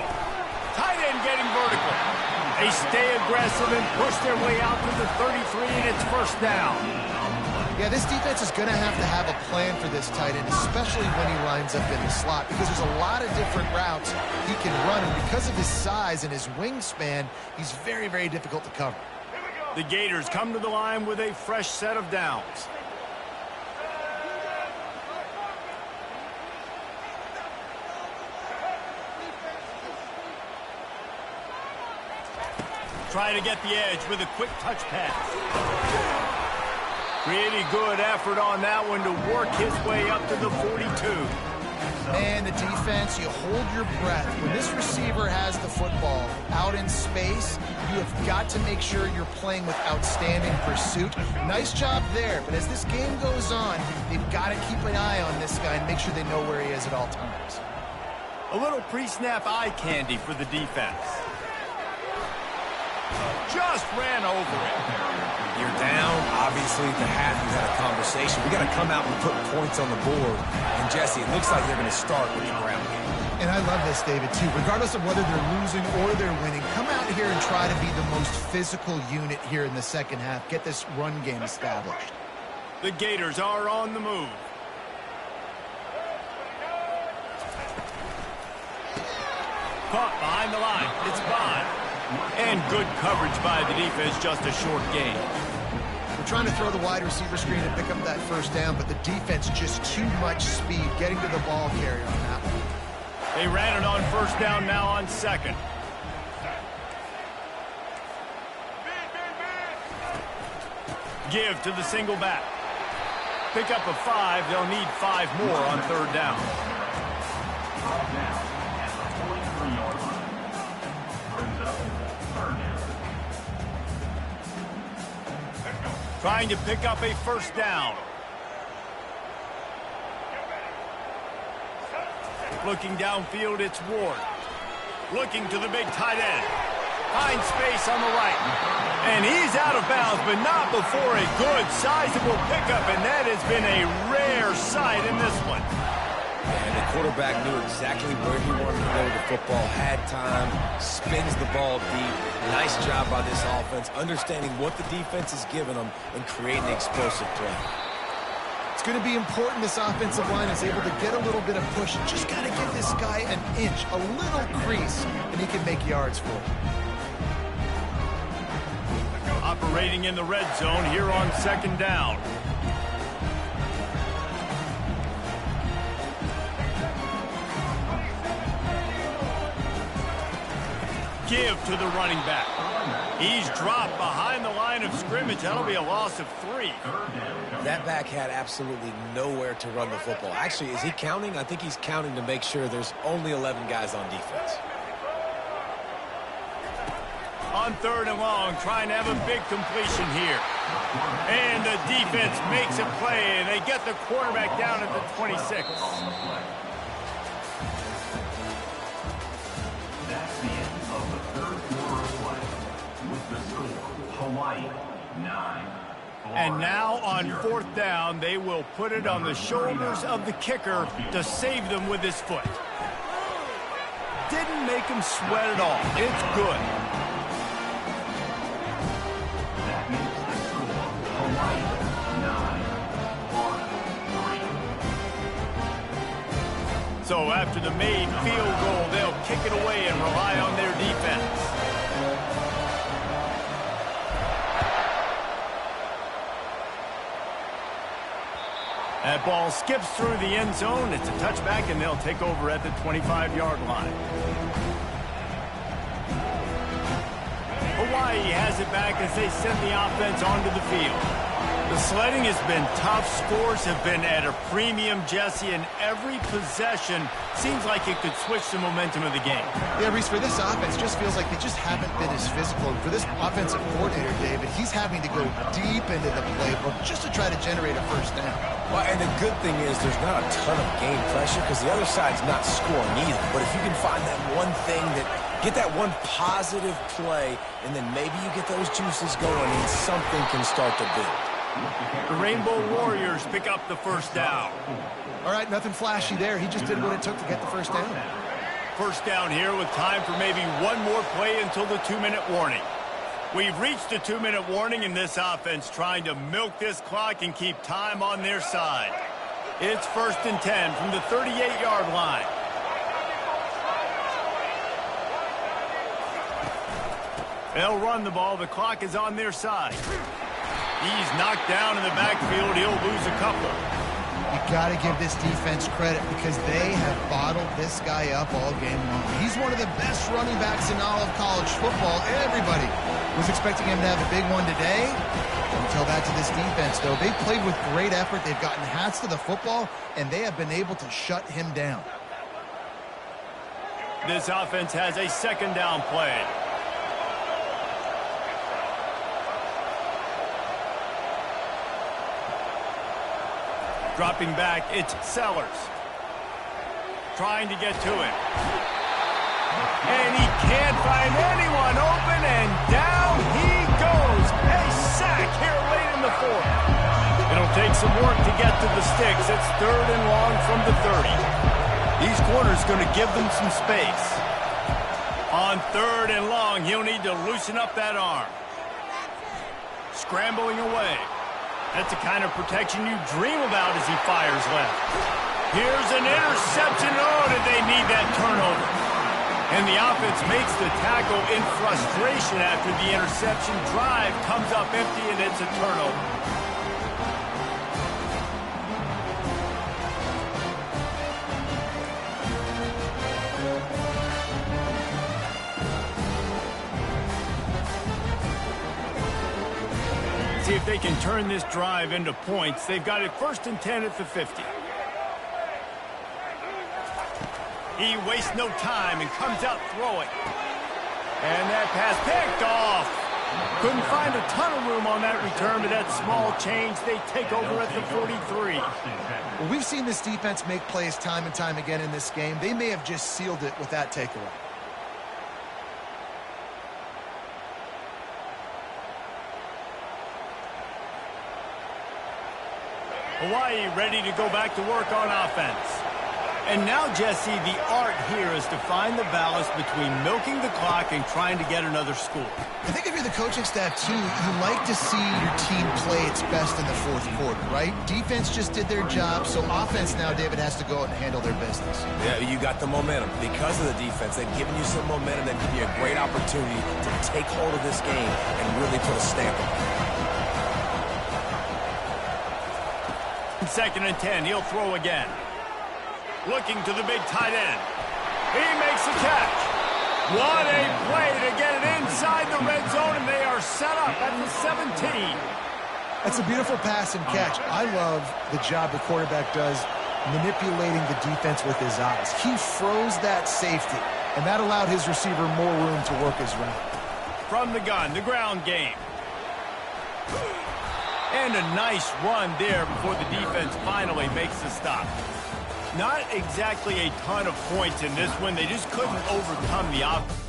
Tight end getting vertical. They stay aggressive and push their way out to the 33, and it's first down.
Yeah, this defense is going to have a plan for this tight end, especially when he lines up in the slot, because there's a lot of different routes he can run, and because of his size and his wingspan, he's very, very difficult to cover.
The Gators come to the line with a fresh set of downs. Trying to get the edge with a quick touch pass. Pretty good effort on that one to work his way up to the 42.
Man, the defense, you hold your breath. When this receiver has the football out in space, you have got to make sure you're playing with outstanding pursuit. Nice job there, but as this game goes on, they've got to keep an eye on this guy and make sure they know where he is at all times.
A little pre-snap eye candy for the defense. Just ran over it.
You're down. Obviously, at the half, you had a conversation. We got to come out and put points on the board. And, Jesse, it looks like they're going to start with the ground game.
And I love this, David, too. Regardless of whether they're losing or they're winning, come out here and try to be the most physical unit here in the second half. Get this run game established.
The Gators are on the move. Caught behind the line. It's Bond. And good coverage by the defense, just a short gain.
We're trying to throw the wide receiver screen and pick up that first down, but the defense just too much speed getting to the ball carrier on that one.
They ran it on first down, now on second. Give to the single back. Pick up a 5. They'll need 5 more on third down. Trying to pick up a first down. Looking downfield, it's Ward. Looking to the big tight end. Finds space on the right. And he's out of bounds, but not before a good, sizable pickup, and that has been a rare sight in this one.
And the quarterback knew exactly where he wanted to go with the football, had time, spins the ball deep. Nice job by this offense, understanding what the defense is giving them and creating the explosive play.
It's going to be important this offensive line is able to get a little bit of push. Just got to give this guy an inch, a little crease, and he can make yards for it.
Operating in the red zone here on second down. Give to the running back. He's dropped behind the line of scrimmage. That'll be a loss of 3.
That back had absolutely nowhere to run the football. Actually, is he counting? I think he's counting to make sure there's only 11 guys on defense.
On third and long, trying to have a big completion here. And the defense makes a play, and they get the quarterback down at the 26.
That's the end of the third quarter of play. With the score, Hawaii 9.
And now on fourth down, they will put it on the shoulders of the kicker to save them with his foot. Didn't make him sweat at all. It's good.
That makes the score Hawaii 9, 3.
So after the made field goal, they'll kick it away and rely on their defense. That ball skips through the end zone. It's a touchback, and they'll take over at the 25-yard line. Hawaii has it back as they send the offense onto the field. The sledding has been tough. Scores have been at a premium, Jesse, and every possession seems like it could switch the momentum of the game.
Yeah, Reese, for this offense, just feels like they just haven't been as physical. And for this offensive coordinator, David, he's having to go deep into the playbook just to try to generate a first down.
Well, and the good thing is there's not a ton of game pressure because the other side's not scoring either. But if you can find that one thing get that one positive play, and then maybe you get those juices going and something can start to build.
The Rainbow Warriors pick up the first down.
All right, nothing flashy there. He just did what it took to get the first down.
First down here with time for maybe one more play until the 2-minute warning. We've reached the 2-minute warning in this offense, trying to milk this clock and keep time on their side. It's 1st and 10 from the 38-yard line. They'll run the ball. The clock is on their side. He's knocked down in the backfield. He'll lose a couple.
You got to give this defense credit because they have bottled this guy up all game long. He's one of the best running backs in all of college football. Everybody was expecting him to have a big one today. Don't tell that to this defense, though. They played with great effort. They've gotten hats to the football, and they have been able to shut him down.
This offense has a 2nd down play. Dropping back, it's Sellers. Trying to get to him. And he can't find anyone open, and down he goes. A sack here late in the 4th. It'll take some work to get to the sticks. It's 3rd and long from the 30. These corners going to give them some space. On 3rd and long, he'll need to loosen up that arm. Scrambling away. That's the kind of protection you dream about as he fires left. Here's an interception. Oh, did they need that turnover? And the offense makes the tackle in frustration after the interception. Drive comes up empty, and it's a turnover. See if they can turn this drive into points. They've got it 1st and 10 at the 50. He wastes no time and comes out throwing. And that pass picked off. Couldn't find a ton of room on that return, but that small change, they take over at the 43.
Well, we've seen this defense make plays time and time again in this game. They may have just sealed it with that takeaway.
Hawaii ready to go back to work on offense. And now, Jesse, the art here is to find the balance between milking the clock and trying to get another score.
I think if you're the coaching staff, too, you like to see your team play its best in the 4th quarter, right? Defense just did their job, so offense now, David, has to go out and handle their business.
Yeah, you got the momentum. Because of the defense, they've given you some momentum. They've given you a great opportunity to take hold of this game and really put a stamp on it.
2nd and 10, he'll throw again. Looking to the big tight end. He makes the catch. What a play to get it inside the red zone, and they are set up at the 17.
That's a beautiful pass and catch. I love the job the quarterback does manipulating the defense with his eyes. He froze that safety, and that allowed his receiver more room to work his route.
From the gun, the ground game. And a nice run there before the defense finally makes the stop. Not exactly a ton of points in this one. They just couldn't overcome the offense.